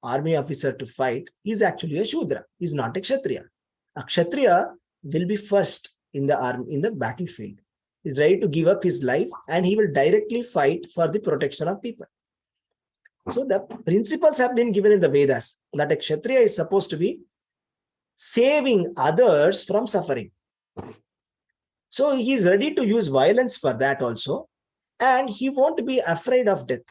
army officer to fight, he is actually a Shudra. He is not a Kshatriya. A Kshatriya will be first in the army, in the battlefield. He is ready to give up his life and he will directly fight for the protection of people. So the principles have been given in the Vedas that a Kshatriya is supposed to be saving others from suffering. So he is ready to use violence for that also, and he won't be afraid of death.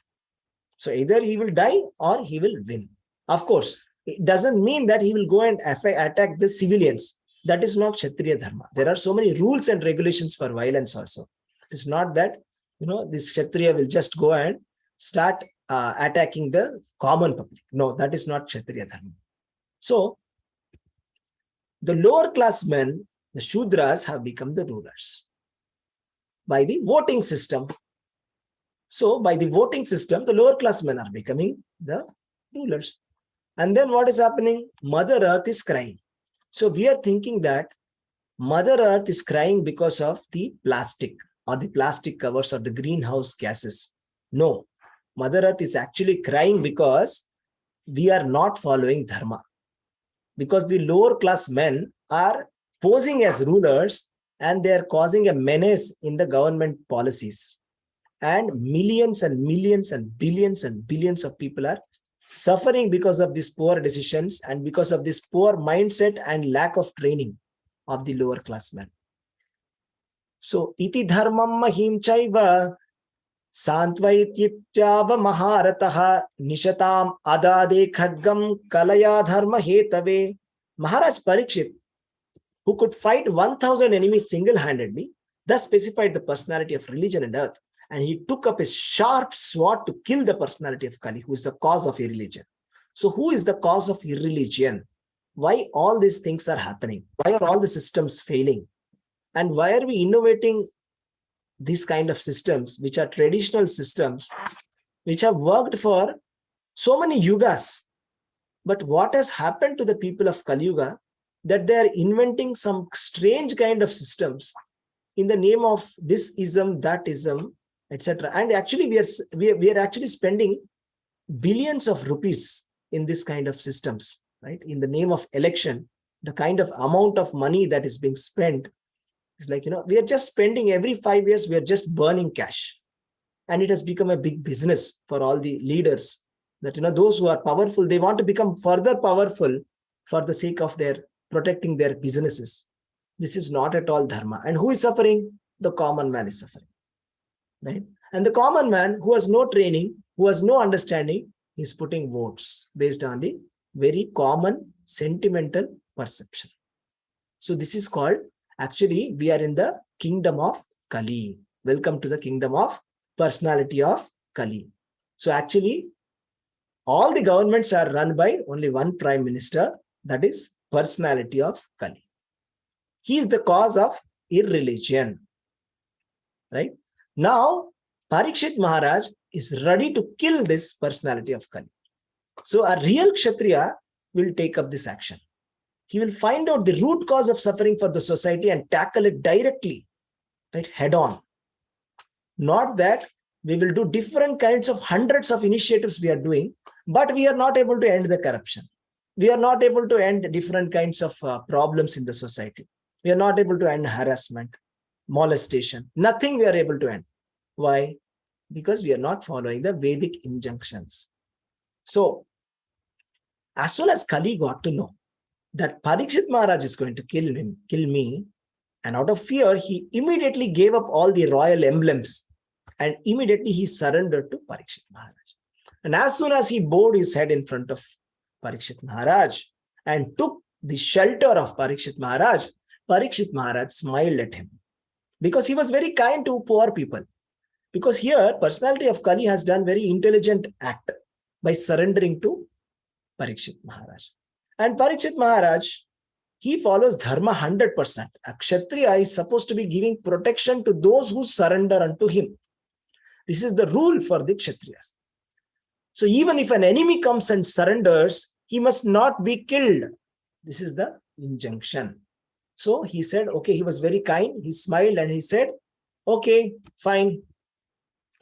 So either he will die or he will win. Of course, it doesn't mean that he will go and attack the civilians. That is not Kshatriya Dharma. There are so many rules and regulations for violence also. It's not that, this Kshatriya will just go and start attacking the common public. No, that is not Kshatriya Dharma. So, the lower class men, the Shudras, have become the rulers by the voting system. So, by the voting system, the lower class men are becoming the rulers. And then what is happening? Mother Earth is crying. So, we are thinking that Mother Earth is crying because of the plastic or the plastic covers or the greenhouse gases. No, Mother Earth is actually crying because we are not following Dharma. Because the lower class men are posing as rulers and they are causing a menace in the government policies. and millions and millions and billions of people are suffering because of these poor decisions and because of this poor mindset and lack of training of the lower class men. So, iti dharmam mahim chaiva Santvaityava Maharataha Nishatam Adade Khadgam Kalaya Dharma Hetave. Maharaj Parikshit, who could fight 1,000 enemies single-handedly, thus specified the personality of religion and earth. And he took up his sharp sword to kill the personality of Kali, who is the cause of irreligion. So who is the cause of irreligion? Why all these things are happening? Why are all the systems failing? And why are we innovating these kind of systems, which are traditional systems, which have worked for so many yugas? But what has happened to the people of Kali Yuga, that they are inventing some strange kind of systems in the name of this ism, that ism, etc. And actually, we are actually spending billions of rupees in this kind of systems, right? In the name of election, the kind of amount of money that is being spent is like, we are just spending every 5 years, we are just burning cash. And it has become a big business for all the leaders that, those who are powerful, they want to become further powerful for the sake of protecting their businesses. This is not at all dharma. And who is suffering? The common man is suffering, right? And the common man who has no training, who has no understanding, is putting votes based on the very common sentimental perception. So this is called, actually, we are in the kingdom of Kali. Welcome to the kingdom of personality of Kali. So actually, all the governments are run by only one prime minister, that is personality of Kali. He is the cause of irreligion, right? Now, Parikshit Maharaj is ready to kill this personality of Kali. So a real Kshatriya will take up this action. He will find out the root cause of suffering for the society and tackle it directly, right, head on. Not that we will do different kinds of hundreds of initiatives we are doing, but we are not able to end the corruption. We are not able to end different kinds of problems in the society. We are not able to end harassment, molestation. Nothing we are able to end. Why? Because we are not following the Vedic injunctions. So, as soon as Kali got to know that Parikshit Maharaj is going to kill me, and out of fear, he immediately gave up all the royal emblems and immediately he surrendered to Parikshit Maharaj. And as soon as he bowed his head in front of Parikshit Maharaj and took the shelter of Parikshit Maharaj smiled at him because he was very kind to poor people. Because here, personality of Kali has done very intelligent act by surrendering to Parikshit Maharaj. And Parikshit Maharaj, he follows dharma 100%. A Kshatriya is supposed to be giving protection to those who surrender unto him. This is the rule for the Kshatriyas. So even if an enemy comes and surrenders, he must not be killed. This is the injunction. So he said, okay, he was very kind. He smiled and he said, okay, fine.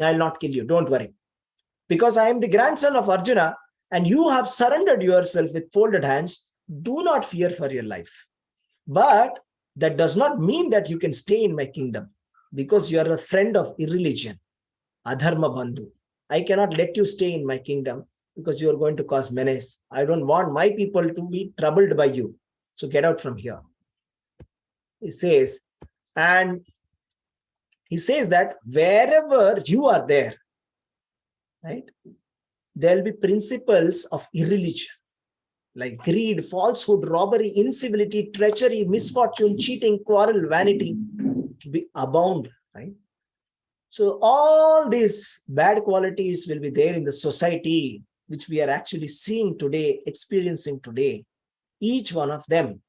I'll not kill you. Don't worry. Because I am the grandson of Arjuna and you have surrendered yourself with folded hands, do not fear for your life. But that does not mean that you can stay in my kingdom because you are a friend of irreligion, adharma bandhu. I cannot let you stay in my kingdom because you are going to cause menace. I don't want my people to be troubled by you. So get out from here. He says, and he says that wherever you are there, right, there will be principles of irreligion like greed, falsehood, robbery, incivility, treachery, misfortune, cheating, quarrel, vanity to be abound, right? So all these bad qualities will be there in the society, which we are actually seeing today, experiencing today. Each one of them,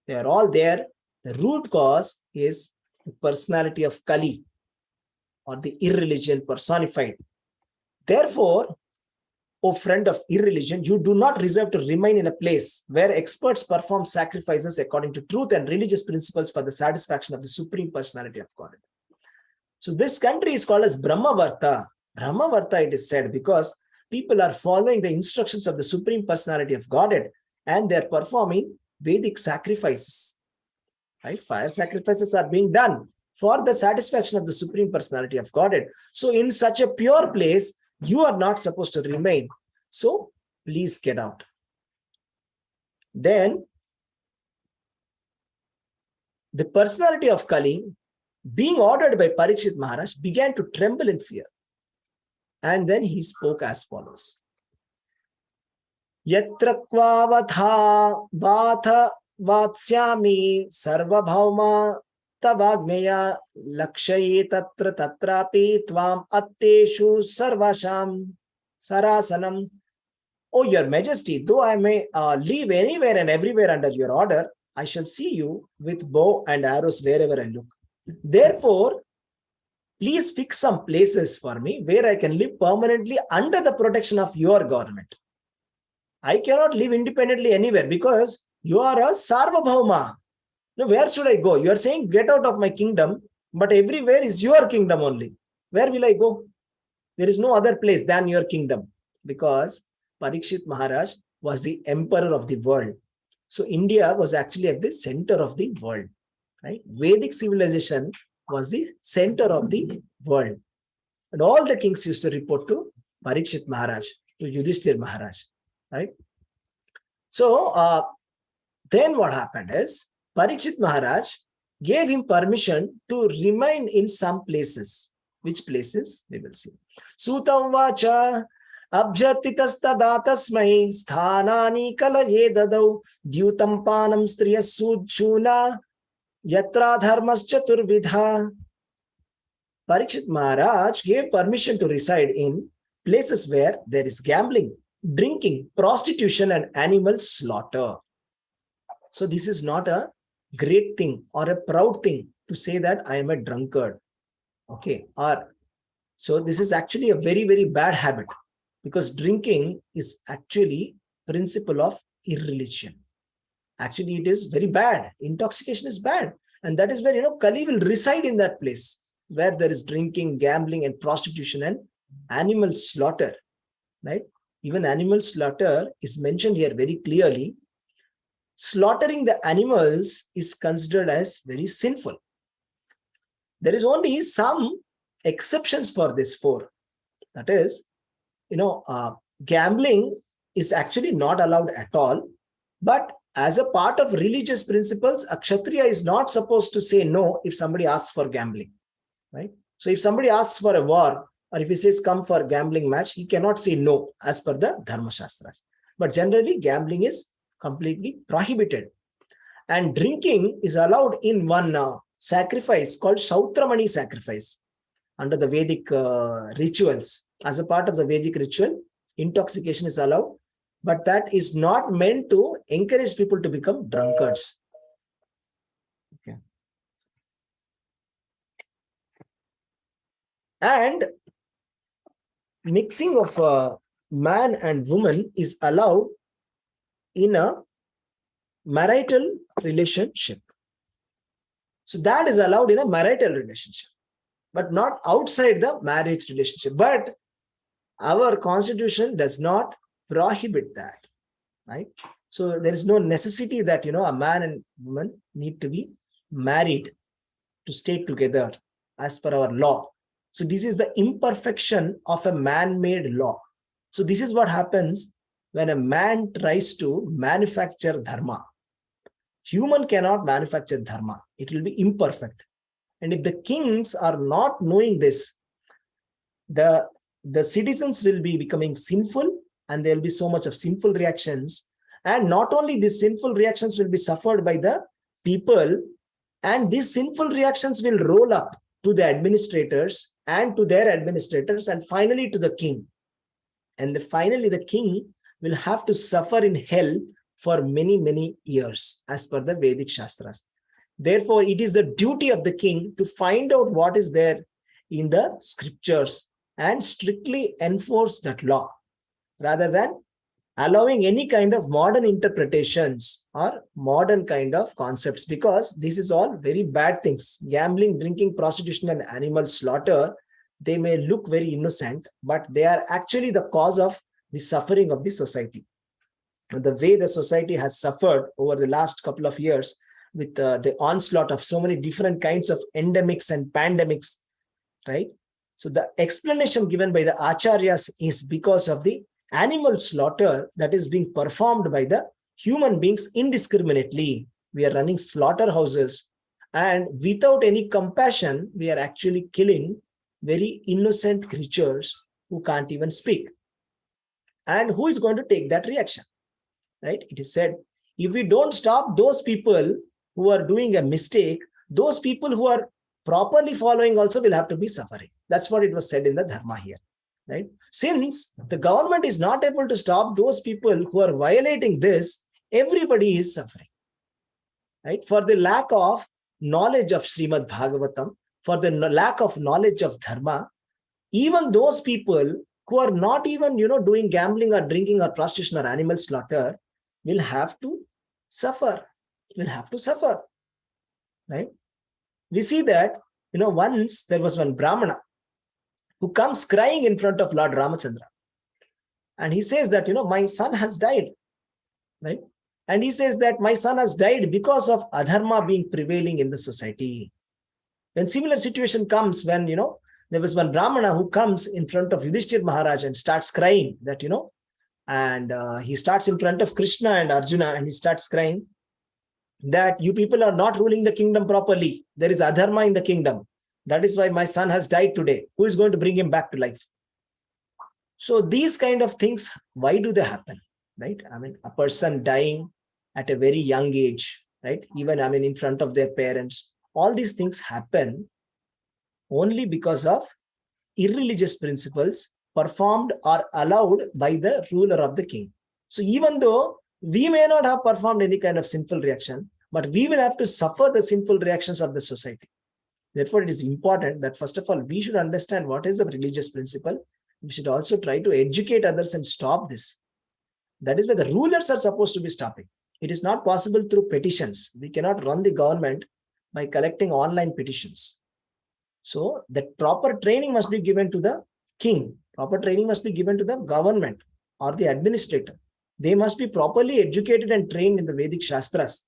they are all there. The root cause is the personality of Kali or the irreligion personified. Therefore, O friend of irreligion, you do not deserve to remain in a place where experts perform sacrifices according to truth and religious principles for the satisfaction of the Supreme Personality of God. So this country is called as Brahmavarta. Brahmavarta, it is said, because people are following the instructions of the Supreme Personality of Godhead and they are performing Vedic sacrifices. Right? Fire sacrifices are being done. for the satisfaction of the Supreme Personality of Godhead. So in such a pure place, you are not supposed to remain. So please get out. Then the personality of Kali, being ordered by Parikshit Maharaj, began to tremble in fear. And then he spoke as follows. Yatra kvavatha vatha vatsyami sarvabhauma tavagneya lakshaye tatra tatrapi tvam atteshu sarvasham sarasanam. Oh, your majesty, though I may live anywhere and everywhere under your order, I shall see you with bow and arrows wherever I look. Therefore, please fix some places for me where I can live permanently under the protection of your government. I cannot live independently anywhere because you are a Sarvabhauma. Now, where should I go? You are saying, get out of my kingdom, but everywhere is your kingdom only. Where will I go? There is no other place than your kingdom, because Parikshit Maharaj was the emperor of the world. So India was actually at the center of the world. Right? Vedic civilization was the center of the world. And all the kings used to report to Parikshit Maharaj, to Yudhishthir Maharaj. Right? So then what happened is, Parikshit Maharaj gave him permission to remain in some places. Which places? We will see. Sutam vacha abjatitastadatasmai sthanani kalaye dadau dyutam panam striya sudchuna yatra dharmascha turvidha. Parikshit Maharaj gave permission to reside in places where there is gambling, drinking, prostitution, and animal slaughter. So this is not a great thing or a proud thing to say that I am a drunkard. Okay. So this is actually a very, very bad habit, because drinking is actually principle of irreligion. Actually, it is very bad. Intoxication is bad. And that is where, Kali will reside in that place where there is drinking, gambling, and prostitution and animal slaughter. Right? Even animal slaughter is mentioned here very clearly. Slaughtering the animals is considered as very sinful. There is only some exceptions for this four. That is, gambling is actually not allowed at all. But as a part of religious principles, a Kshatriya is not supposed to say no if somebody asks for gambling. Right? So if somebody asks for a war, or if he says come for a gambling match, he cannot say no as per the Dharma Shastras. But generally, gambling is completely prohibited. And drinking is allowed in one sacrifice called Shautramani sacrifice under the Vedic rituals. As a part of the Vedic ritual, intoxication is allowed, but that is not meant to encourage people to become drunkards. Okay. And mixing of man and woman is allowed in a marital relationship. So that is allowed in a marital relationship, but not outside the marriage relationship. But our constitution does not prohibit that, right? So there is no necessity that, a man and woman need to be married to stay together as per our law. So this is the imperfection of a man-made law. So this is what happens when a man tries to manufacture dharma. Human cannot manufacture dharma. It will be imperfect. And if the kings are not knowing this, the citizens will be becoming sinful, and there will be so much of sinful reactions. And not only these sinful reactions will be suffered by the people, and these sinful reactions will roll up to the administrators and to their administrators, and finally to the king. And finally the king will have to suffer in hell for many, many years as per the Vedic Shastras. Therefore, it is the duty of the king to find out what is there in the scriptures and strictly enforce that law, rather than allowing any kind of modern interpretations or modern kind of concepts, because this is all very bad things. Gambling, drinking, prostitution, and animal slaughter, they may look very innocent, but they are actually the cause of the suffering of the society. The way the society has suffered over the last couple of years, with the onslaught of so many different kinds of endemics and pandemics, right? So the explanation given by the acharyas is because of the animal slaughter that is being performed by the human beings indiscriminately. We are running slaughterhouses, and without any compassion, we are actually killing very innocent creatures who can't even speak. And who is going to take that reaction, right? It is said, if we don't stop those people who are doing a mistake, those people who are properly following also will have to be suffering. That's what it was said in the Dharma here, right? Since the government is not able to stop those people who are violating this, everybody is suffering, right? For the lack of knowledge of Srimad Bhagavatam, for the lack of knowledge of Dharma, even those people who are not even, doing gambling or drinking or prostitution or animal slaughter will have to suffer, right? We see that, once there was one Brahmana who comes crying in front of Lord Ramachandra. And he says that, my son has died, right? And he says that my son has died because of adharma being prevailing in the society. When similar situation comes, when, there was one Brahmana who comes in front of Yudhishthir Maharaj and starts crying that, and he starts in front of Krishna and Arjuna and he starts crying that you people are not ruling the kingdom properly. There is adharma in the kingdom. That is why my son has died today. Who is going to bring him back to life? So these kind of things, why do they happen, right? I mean, a person dying at a very young age, right? Even, in front of their parents, all these things happen only because of irreligious principles performed or allowed by the ruler of the king. So even though we may not have performed any kind of sinful reaction, but we will have to suffer the sinful reactions of the society. Therefore, it is important that first of all, we should understand what is the religious principle. We should also try to educate others and stop this. That is where the rulers are supposed to be stopping. It is not possible through petitions. We cannot run the government by collecting online petitions. So the proper training must be given to the king. Proper training must be given to the government or the administrator. They must be properly educated and trained in the Vedic Shastras.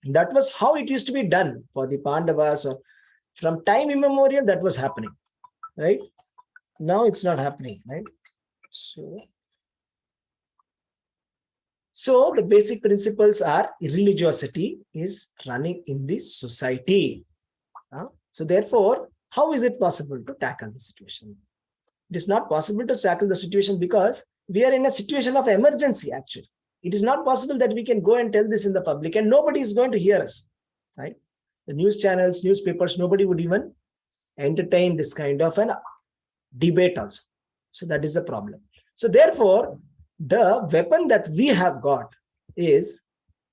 That was how it used to be done for the Pandavas, or from time immemorial that was happening, right? Now it's not happening, right? So the basic principles are religiosity is running in this society. So therefore, how is it possible to tackle the situation? It is not possible to tackle the situation because we are in a situation of emergency, actually. It is not possible that we can go and tell this in the public and nobody is going to hear us, right? The news channels, newspapers, nobody would even entertain this kind of an debate also. So that is the problem. So therefore, the weapon that we have got is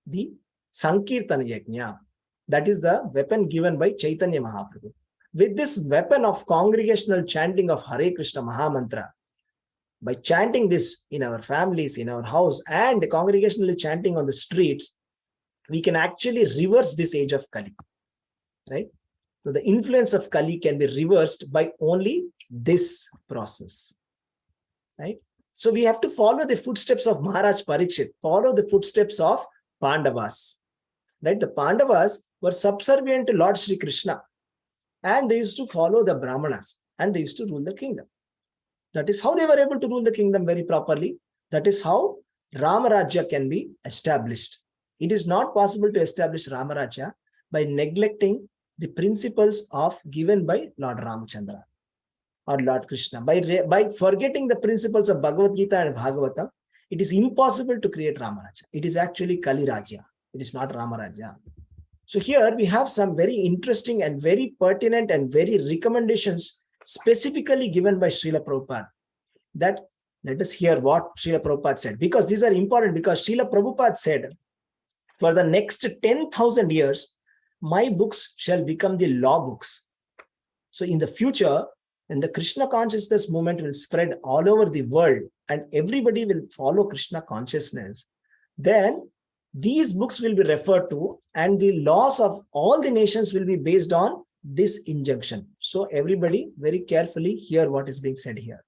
the Sankirtana Yajna. That is the weapon given by Chaitanya Mahaprabhu. With this weapon of congregational chanting of Hare Krishna Mahamantra, by chanting this in our families, in our house, and congregationally chanting on the streets, we can actually reverse this age of Kali, right? So the influence of Kali can be reversed by only this process, right? So we have to follow the footsteps of Maharaj Parikshit, follow the footsteps of Pandavas, right? The Pandavas were subservient to Lord Sri Krishna, and they used to follow the Brahmanas, and they used to rule the kingdom. That is how they were able to rule the kingdom very properly. That is how Ramarajya can be established. It is not possible to establish Ramarajya by neglecting the principles given by Lord Ramachandra or Lord Krishna. By forgetting the principles of Bhagavad Gita and Bhagavatam, it is impossible to create Ramarajya. It is actually Kali Rajya. It is not Ramarajya. So here we have some very interesting and very pertinent and very recommendations specifically given by Srila Prabhupada. That let us hear what Srila Prabhupada said, because these are important, because Srila Prabhupada said, for the next 10,000 years, my books shall become the law books. So in the future, when the Krishna consciousness movement will spread all over the world and everybody will follow Krishna consciousness, then these books will be referred to and the laws of all the nations will be based on this injunction. So everybody very carefully hear what is being said here.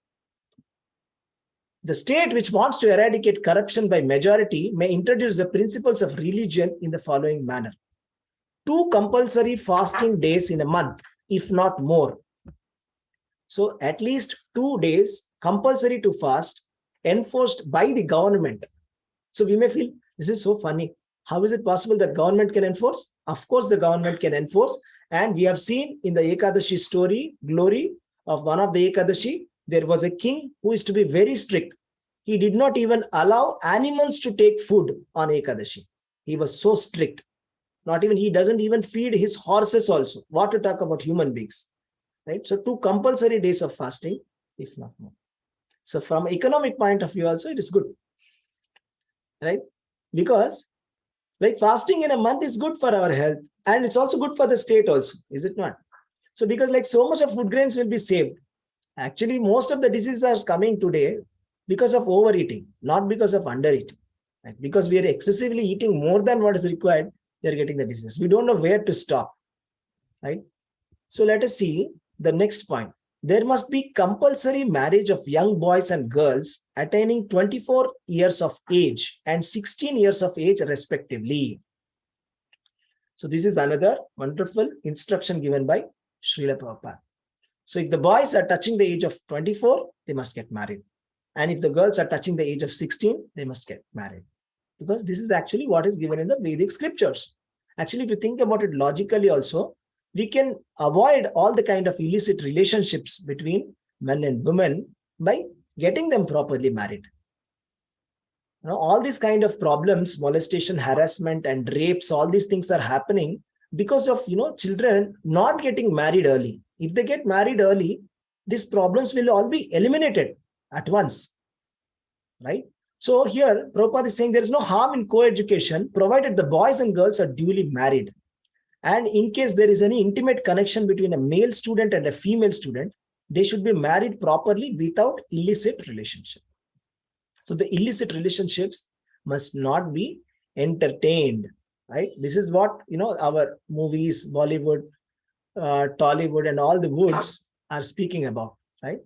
The state which wants to eradicate corruption by majority may introduce the principles of religion in the following manner. 2 compulsory fasting days in a month, if not more. So at least 2 days compulsory to fast, enforced by the government. So we may feel this is so funny. How is it possible that government can enforce? Of course, the government can enforce. And we have seen in the Ekadashi story, glory of one of the Ekadashi, there was a king who is to be very strict. He did not even allow animals to take food on Ekadashi. He was so strict. Not even, he doesn't even feed his horses also. What to talk about human beings, right? So 2 compulsory days of fasting, if not more. So from economic point of view also, it is good, right? Because like fasting in a month is good for our health, and it's also good for the state also, is it not? So because like so much of food grains will be saved. Actually, most of the diseases are coming today because of overeating, not because of undereating. Right? Because we are excessively eating more than what is required, we are getting the diseases. We don't know where to stop, right? So let us see the next point. There must be compulsory marriage of young boys and girls attaining 24 years of age and 16 years of age respectively. So this is another wonderful instruction given by Srila Prabhupada. So if the boys are touching the age of 24, they must get married. And if the girls are touching the age of 16, they must get married. Because this is actually what is given in the Vedic scriptures. Actually, if you think about it logically also, we can avoid all the kind of illicit relationships between men and women by getting them properly married. You know, all these kind of problems, molestation, harassment, and rapes, all these things are happening because of, children not getting married early. If they get married early, these problems will all be eliminated at once, right? So here, Prabhupada is saying there is no harm in co-education, provided the boys and girls are duly married. And in case there is any intimate connection between a male student and a female student, they should be married properly without illicit relationship. So the illicit relationships must not be entertained, right? This is what, our movies, Bollywood, Tollywood, and all the woods are speaking about, right?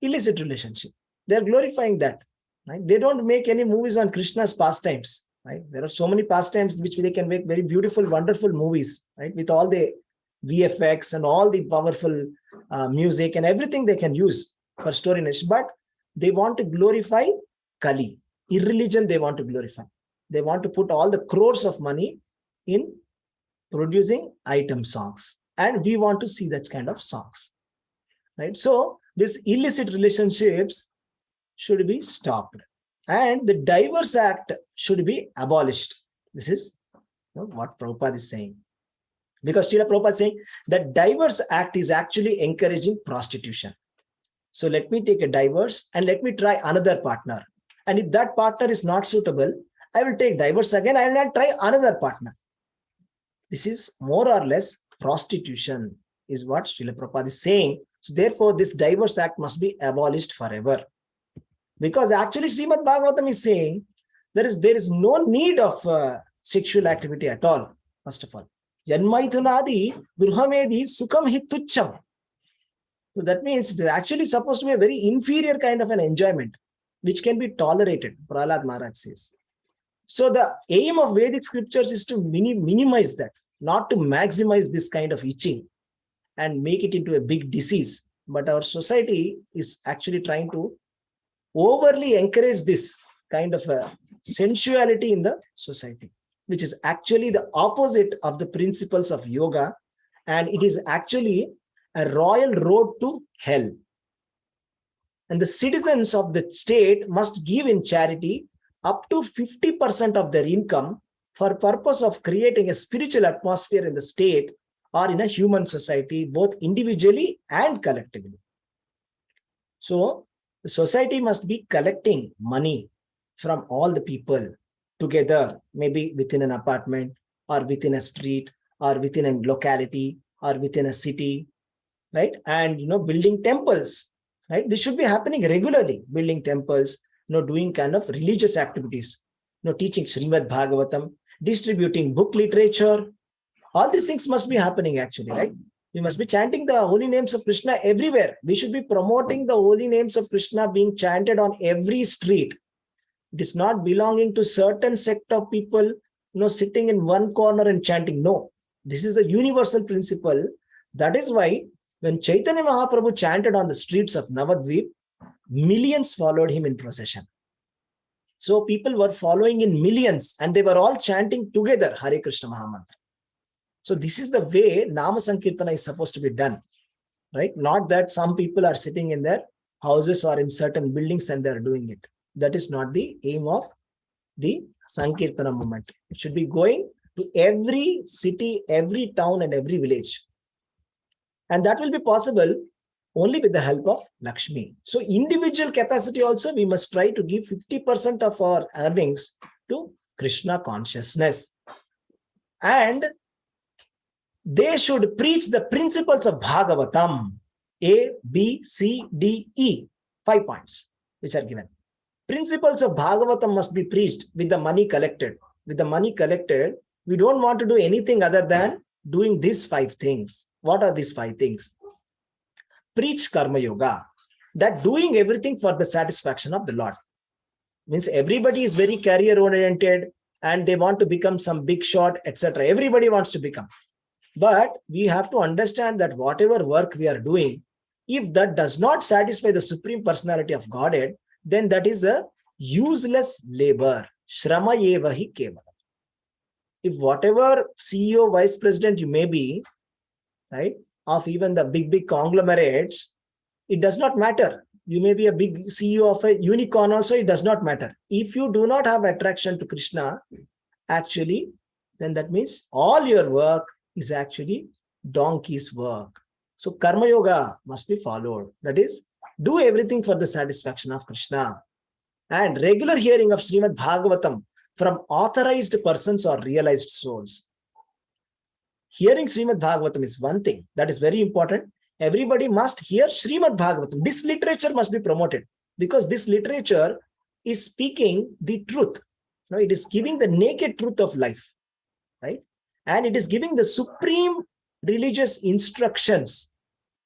Illicit relationship. They're glorifying that, right? They don't make any movies on Krishna's pastimes, right? There are so many pastimes which they can make very beautiful, wonderful movies, right? With all the VFX and all the powerful music and everything they can use for story narration. But they want to glorify Kali. Irreligion they want to glorify. They want to put all the crores of money in producing item songs. And we want to see that kind of songs, right? So these illicit relationships should be stopped. And the Divorce Act should be abolished. This is what Prabhupada is saying. Because Srila Prabhupada is saying that Divorce Act is actually encouraging prostitution. So let me take a divorce and let me try another partner. And if that partner is not suitable, I will take divorce again and I'll try another partner. This is more or less prostitution, is what Srila Prabhupada is saying. So therefore, this Divorce Act must be abolished forever. Because actually Srimad Bhagavatam is saying there is no need of sexual activity at all, first of all. Janmaitunadi gruhamedi sukham hitucham. So that means it is actually supposed to be a very inferior kind of an enjoyment, which can be tolerated, Prahlad Maharaj says. So the aim of Vedic scriptures is to minimize that, not to maximize this kind of itching and make it into a big disease. But our society is actually trying to overly encourage this kind of a sensuality in the society, which is actually the opposite of the principles of yoga. And it is actually a royal road to hell. And the citizens of the state must give in charity up to 50% of their income for purpose of creating a spiritual atmosphere in the state or in a human society, both individually and collectively. So the society must be collecting money from all the people together, maybe within an apartment or within a street or within a locality or within a city, right? And, building temples, right? This should be happening regularly, building temples, doing kind of religious activities, teaching Srimad Bhagavatam, distributing book literature. All these things must be happening actually, right? We must be chanting the holy names of Krishna everywhere. We should be promoting the holy names of Krishna being chanted on every street. It is not belonging to certain sect of people, sitting in one corner and chanting. No, This is a universal principle. That is why when Chaitanya Mahaprabhu chanted on the streets of Navadvip, millions followed him in procession. So people were following in millions and they were all chanting together Hare Krishna Mahamantra. So this is the way Nama Sankirtana is supposed to be done, right? Not that some people are sitting in their houses or in certain buildings and they're doing it. That is not the aim of the Sankirtana movement. It should be going to every city, every town and every village. And that will be possible only with the help of Lakshmi. So individual capacity also, we must try to give 50% of our earnings to Krishna consciousness. And they should preach the principles of Bhagavatam. A, B, C, D, E. 5 points which are given. Principles of Bhagavatam must be preached with the money collected. With the money collected, we don't want to do anything other than doing these 5 things. What are these 5 things? Preach Karma Yoga. That doing everything for the satisfaction of the Lord. Means everybody is very career oriented and they want to become some big shot, etc. Everybody wants to become. But we have to understand that whatever work we are doing, if that does not satisfy the Supreme Personality of Godhead, then that is a useless labor. Shrama eva hi kevala. If whatever CEO, Vice President you may be, right, of even the big conglomerates, it does not matter. You may be a big CEO of a unicorn also, it does not matter. If you do not have attraction to Krishna, actually, then that means all your work is actually donkey's work. So Karma Yoga must be followed. That is, do everything for the satisfaction of Krishna. And regular hearing of Srimad Bhagavatam from authorized persons or realized souls. Hearing Srimad Bhagavatam is one thing. That is very important. Everybody must hear Srimad Bhagavatam. This literature must be promoted because this literature is speaking the truth. No, it is giving the naked truth of life, right? And it is giving the supreme religious instructions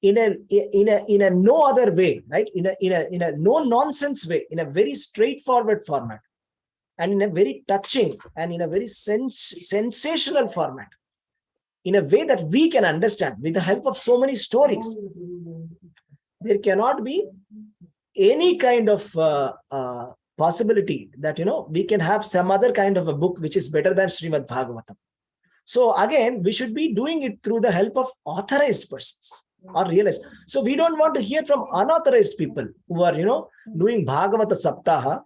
in a no other way, right? In a no nonsense way, in a very straightforward format, and in a very touching and in a very sensational format, in a way that we can understand with the help of so many stories. There cannot be any kind of possibility that we can have some other kind of a book which is better than Srimad Bhagavatam. So again, we should be doing it through the help of authorized persons or realized. So we don't want to hear from unauthorized people who are, doing Bhagavata Saptaha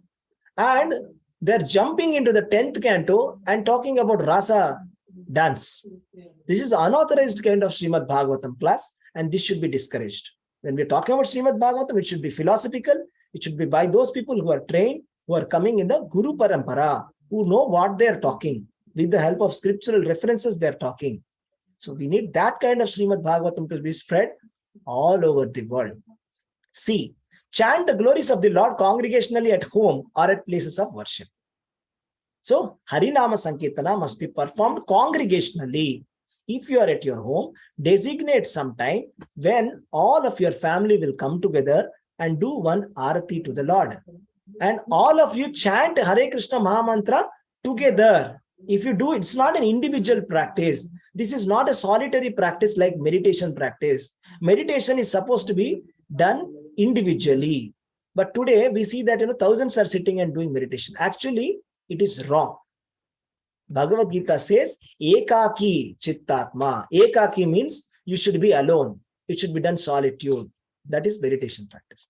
and they're jumping into the 10th canto and talking about Rasa dance. This is unauthorized kind of Srimad Bhagavatam class and this should be discouraged. When we're talking about Srimad Bhagavatam, it should be philosophical. It should be by those people who are trained, who are coming in the Guru Parampara, who know what they're talking. With the help of scriptural references, they're talking. So we need that kind of Srimad Bhagavatam to be spread all over the world. C. Chant the glories of the Lord congregationally at home or at places of worship. So Harinama Sankirtana must be performed congregationally. If you are at your home, designate some time when all of your family will come together and do one arati to the Lord. And all of you chant Hare Krishna Mahamantra together. If you do, it's not an individual practice. This is not a solitary practice like meditation practice. Meditation is supposed to be done individually. But today we see that thousands are sitting and doing meditation. Actually, it is wrong. Bhagavad Gita says, Ekaki Chittatma. Ekaki means you should be alone. It should be done solitude. That is meditation practice.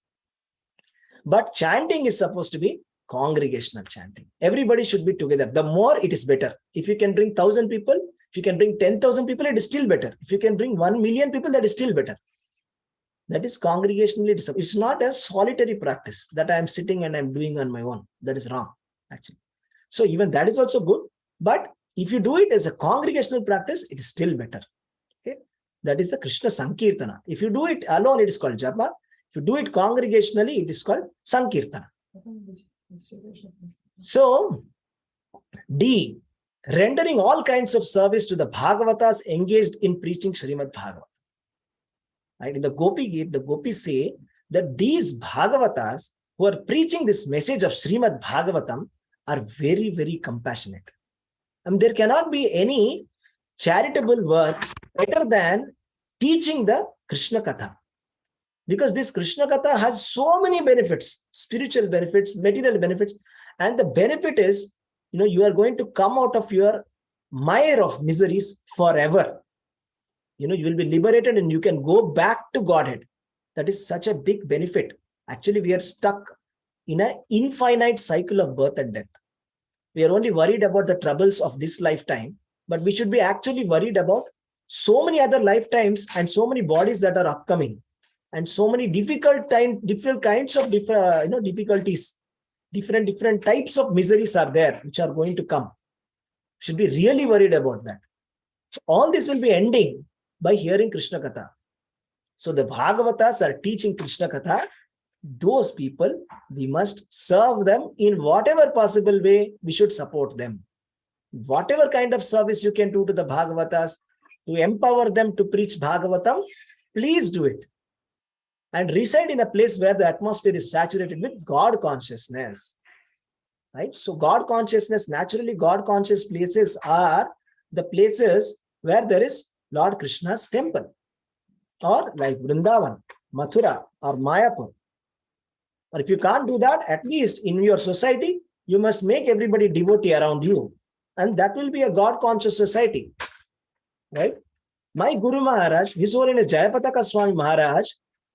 But chanting is supposed to be congregational chanting. Everybody should be together. The more it is better. If you can bring 1,000 people, if you can bring 10,000 people, it is still better. If you can bring 1 million people, that is still better. That is congregationally. It's not a solitary practice that I am sitting and I'm doing on my own. That is wrong, actually. So even that is also good. But if you do it as a congregational practice, it is still better. Okay? That is the Krishna Sankirtana. If you do it alone, it is called Japa. If you do it congregationally, it is called Sankirtana. So, D. Rendering all kinds of service to the Bhagavatas engaged in preaching Srimad Bhagavatam. Right? In the Gopi Gita, the Gopis say that these Bhagavatas who are preaching this message of Srimad Bhagavatam are very, very compassionate. There cannot be any charitable work better than teaching the Krishna Katha. Because this Krishna Katha has so many benefits, spiritual benefits, material benefits. And the benefit is, you are going to come out of your mire of miseries forever. You will be liberated and you can go back to Godhead. That is such a big benefit. Actually, we are stuck in an infinite cycle of birth and death. We are only worried about the troubles of this lifetime, but we should be actually worried about so many other lifetimes and so many bodies that are upcoming, and so many difficult kinds of difficulties, different types of miseries are there which are going to come. Should be really worried about that. So all this will be ending by hearing Krishna Katha. So the Bhagavatas are teaching Krishna Katha. Those people, we must serve them in whatever possible way. We should support them. Whatever kind of service you can do to the Bhagavatas to empower them to preach Bhagavatam, please do it. And reside in a place where the atmosphere is saturated with God consciousness. Right? So God consciousness, naturally God conscious places are the places where there is Lord Krishna's temple, or like Vrindavan, Mathura, or Mayapur. Or if you can't do that, at least in your society, you must make everybody devotee around you. And that will be a God-conscious society. Right? My Guru Maharaj, His Holiness Jayapataka Swami Maharaj,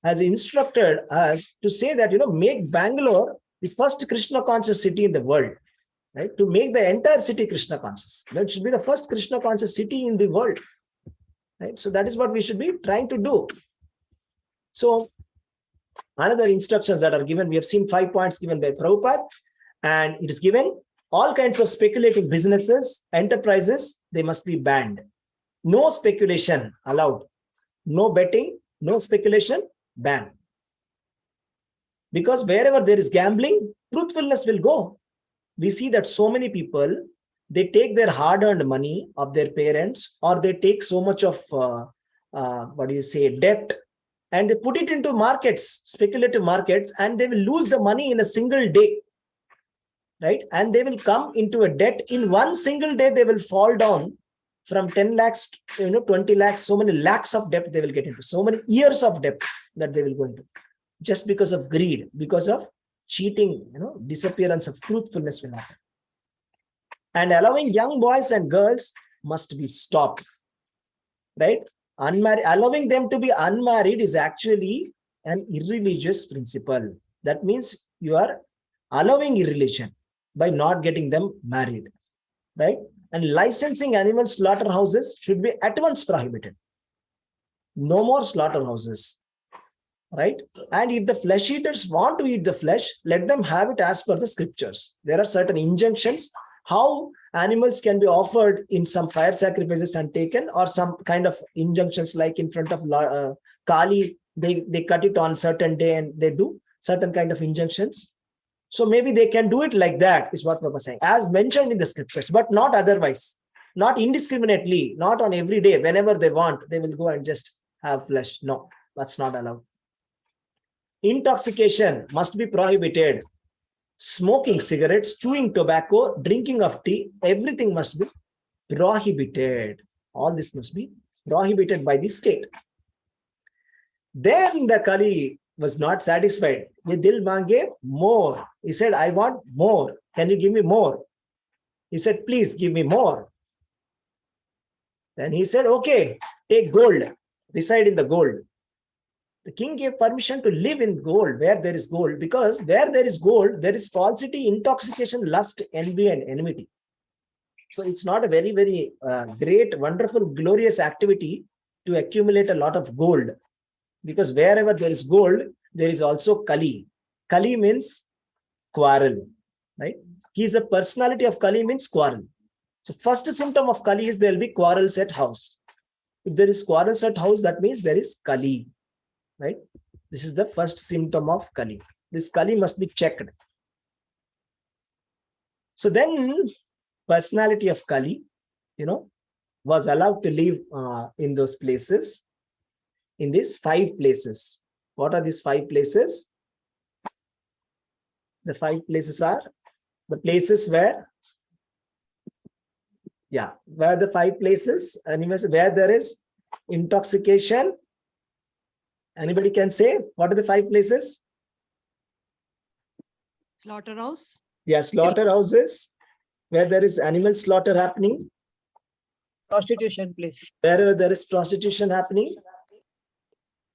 has instructed us to say that, make Bangalore the first Krishna-conscious city in the world. Right? To make the entire city Krishna-conscious. That should be the first Krishna-conscious city in the world. Right? So that is what we should be trying to do. So another instructions that are given, we have seen 5 points given by Prabhupada, and it is given all kinds of speculative businesses, enterprises, they must be banned. No speculation allowed. No betting, no speculation, ban. Because wherever there is gambling, truthfulness will go. We see that so many people, they take their hard-earned money of their parents, or they take so much of, debt, and they put it into markets, speculative markets, and they will lose the money in a single day. Right? And they will come into a debt in one single day. They will fall down from 10 lakhs to 20 lakhs, so many lakhs of debt they will get into, so many years of debt that they will go into, just because of greed, because of cheating, disappearance of truthfulness will happen. And allowing young boys and girls must be stopped. Right? Allowing them to be unmarried is actually an irreligious principle. That means you are allowing irreligion by not getting them married. Right? And licensing animal slaughterhouses should be at once prohibited. No more slaughterhouses. Right? And if the flesh eaters want to eat the flesh, let them have it as per the scriptures. There are certain injunctions how animals can be offered in some fire sacrifices and taken, or some kind of injunctions like in front of Kali, they cut it on certain day and they do certain kind of injunctions. So maybe they can do it like that, is what Prabhupada is saying, as mentioned in the scriptures, but not otherwise, not indiscriminately, not on every day, whenever they want, they will go and just have flesh. No, that's not allowed. Intoxication must be prohibited. Smoking cigarettes, chewing tobacco, drinking of tea, everything must be prohibited. All this must be prohibited by the state. Then the Kali was not satisfied. Ye dil mange more. He said, I want more. Can you give me more? He said, please give me more. Then he said, okay, take gold. Reside in the gold. The king gave permission to live in gold, where there is gold, because where there is gold, there is falsity, intoxication, lust, envy, and enmity. So it's not a very, very great, wonderful, glorious activity to accumulate a lot of gold, because wherever there is gold, there is also Kali. Kali means quarrel, right? He is a personality of Kali, means quarrel. So first symptom of Kali is there will be quarrels at house. If there is quarrels at house, that means there is Kali. Right? This is the first symptom of Kali. This Kali must be checked. So then personality of Kali, was allowed to live in those places, in these 5 places. What are these 5 places? The 5 places are the places where Yeah, where the 5 places, where there is intoxication. Anybody can say what are the 5 places? Slaughterhouse. Yeah, slaughterhouses, where there is animal slaughter happening, Prostitution place. wherever there is prostitution happening,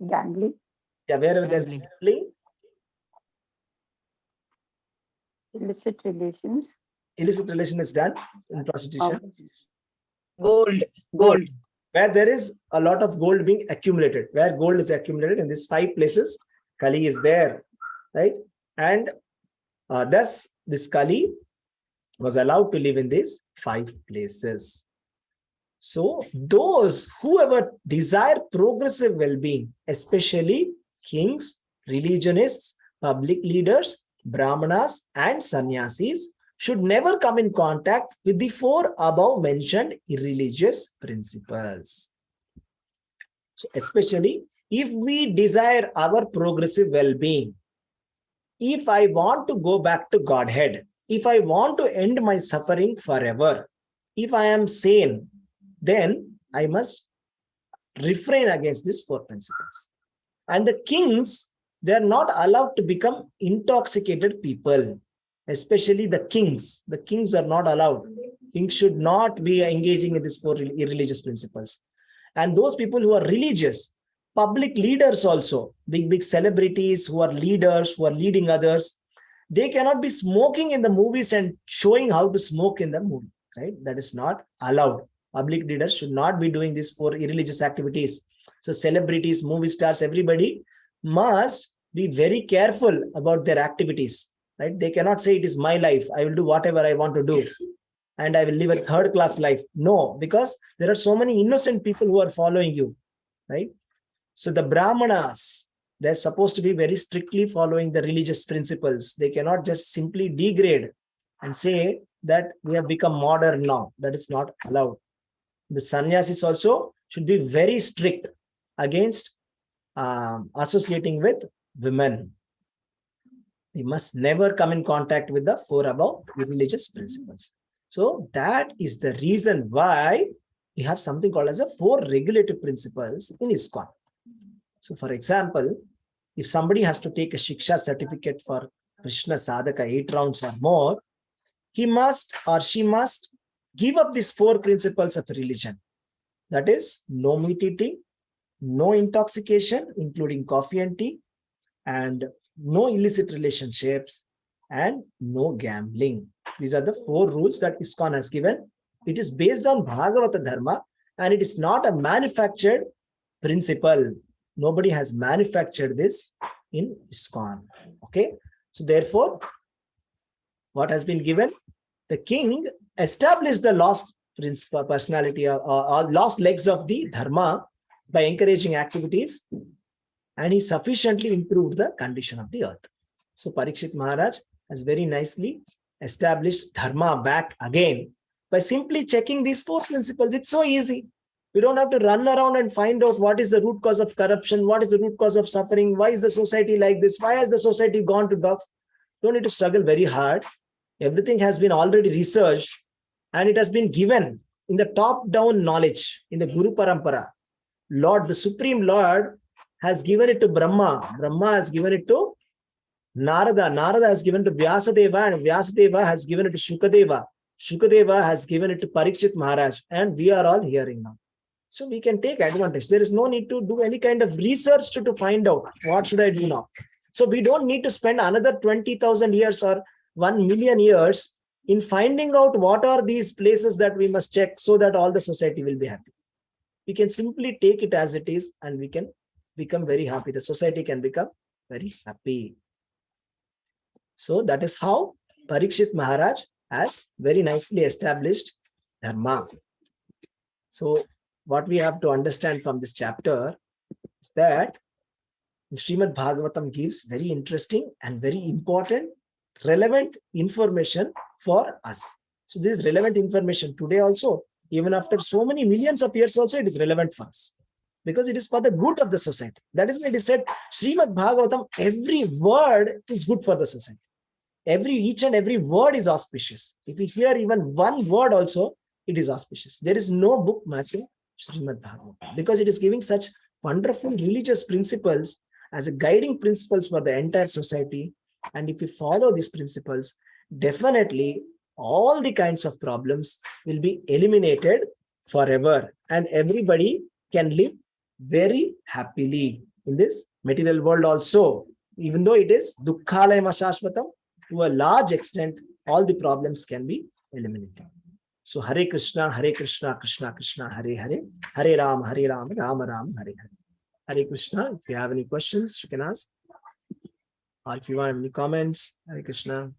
Gambling, yeah, wherever there's Gambling. gambling, illicit relations, illicit relation is done in prostitution. Gold. Gold. Where there is a lot of gold being accumulated, where gold is accumulated in these 5 places, Kali is there, right? And thus this Kali was allowed to live in these 5 places. So those whoever desire progressive well-being, especially kings, religionists, public leaders, brahmanas, and sannyasis, should never come in contact with the 4 above mentioned irreligious principles. So especially if we desire our progressive well-being, if I want to go back to Godhead, if I want to end my suffering forever, if I am sane, then I must refrain against these 4 principles. And the kings, they are not allowed to become intoxicated people, especially the kings. The kings are not allowed. Kings should not be engaging in these 4 irreligious principles. And those people who are religious, public leaders also, big celebrities who are leaders, who are leading others, they cannot be smoking in the movies and showing how to smoke in the movie, right? That is not allowed. Public leaders should not be doing these 4 irreligious activities. So celebrities, movie stars, everybody must be very careful about their activities, right? They cannot say it is my life, I will do whatever I want to do and I will live a 3rd-class life. No, because there are so many innocent people who are following you, right? So the brahmanas, they're supposed to be very strictly following the religious principles. They cannot just simply degrade and say that we have become modern now. That is not allowed. The sannyasis also should be very strict against associating with women. We must never come in contact with the 4 above religious principles. So that is the reason why we have something called as a 4 regulative principles in ISKCON. So for example, if somebody has to take a Shiksha certificate for Krishna Sadhaka 8 rounds or more, he must or she must give up these 4 principles of religion. That is, no meat eating, no intoxication, including coffee and tea, and no illicit relationships, and no gambling. These are the 4 rules that ISKCON has given. It is based on Bhagavata Dharma, and it is not a manufactured principle. Nobody has manufactured this in ISKCON. Okay. So therefore, what has been given? The king established the lost personality or lost legs of the dharma by encouraging activities, and he sufficiently improved the condition of the earth. So Parikshit Maharaj has very nicely established dharma back again by simply checking these 4 principles. It's so easy. We don't have to run around and find out what is the root cause of corruption, what is the root cause of suffering, why is the society like this, why has the society gone to dogs. Don't need to struggle very hard. Everything has been already researched and it has been given in the top-down knowledge, in the Guru Parampara. Lord, the Supreme Lord has given it to Brahma. Brahma has given it to Narada. Narada has given it to Vyasadeva, and Vyasadeva has given it to Shukadeva. Shukadeva has given it to Parikshit Maharaj, and we are all hearing now. So we can take advantage. There is no need to do any kind of research to find out what should I do now. So we don't need to spend another 20,000 years or 1 million years in finding out what are these places that we must check so that all the society will be happy. We can simply take it as it is and we can become very happy. The society can become very happy. So that is how Parikshit Maharaj has very nicely established Dharma. So what we have to understand from this chapter is that the Srimad Bhagavatam gives very interesting and very important, relevant information for us. So this is relevant information today also, even after so many millions of years also, it is relevant for us because it is for the good of the society. That is why it is said, Srimad Bhagavatam, every word is good for the society. Each and every word is auspicious. If we hear even one word also, it is auspicious. There is no book matching Srimad Bhagavatam because it is giving such wonderful religious principles as a guiding principles for the entire society. And if we follow these principles, definitely all the kinds of problems will be eliminated forever, and everybody can live very happily in this material world also. Even though it is dukkhalayam ashashvatam, to a large extent, all the problems can be eliminated. So Hare Krishna, Krishna Krishna, Hare Hare, Hare Ram, Rama Ram, Hare Hare. Hare Krishna. If you have any questions, you can ask. Or if you want any comments, Hare Krishna.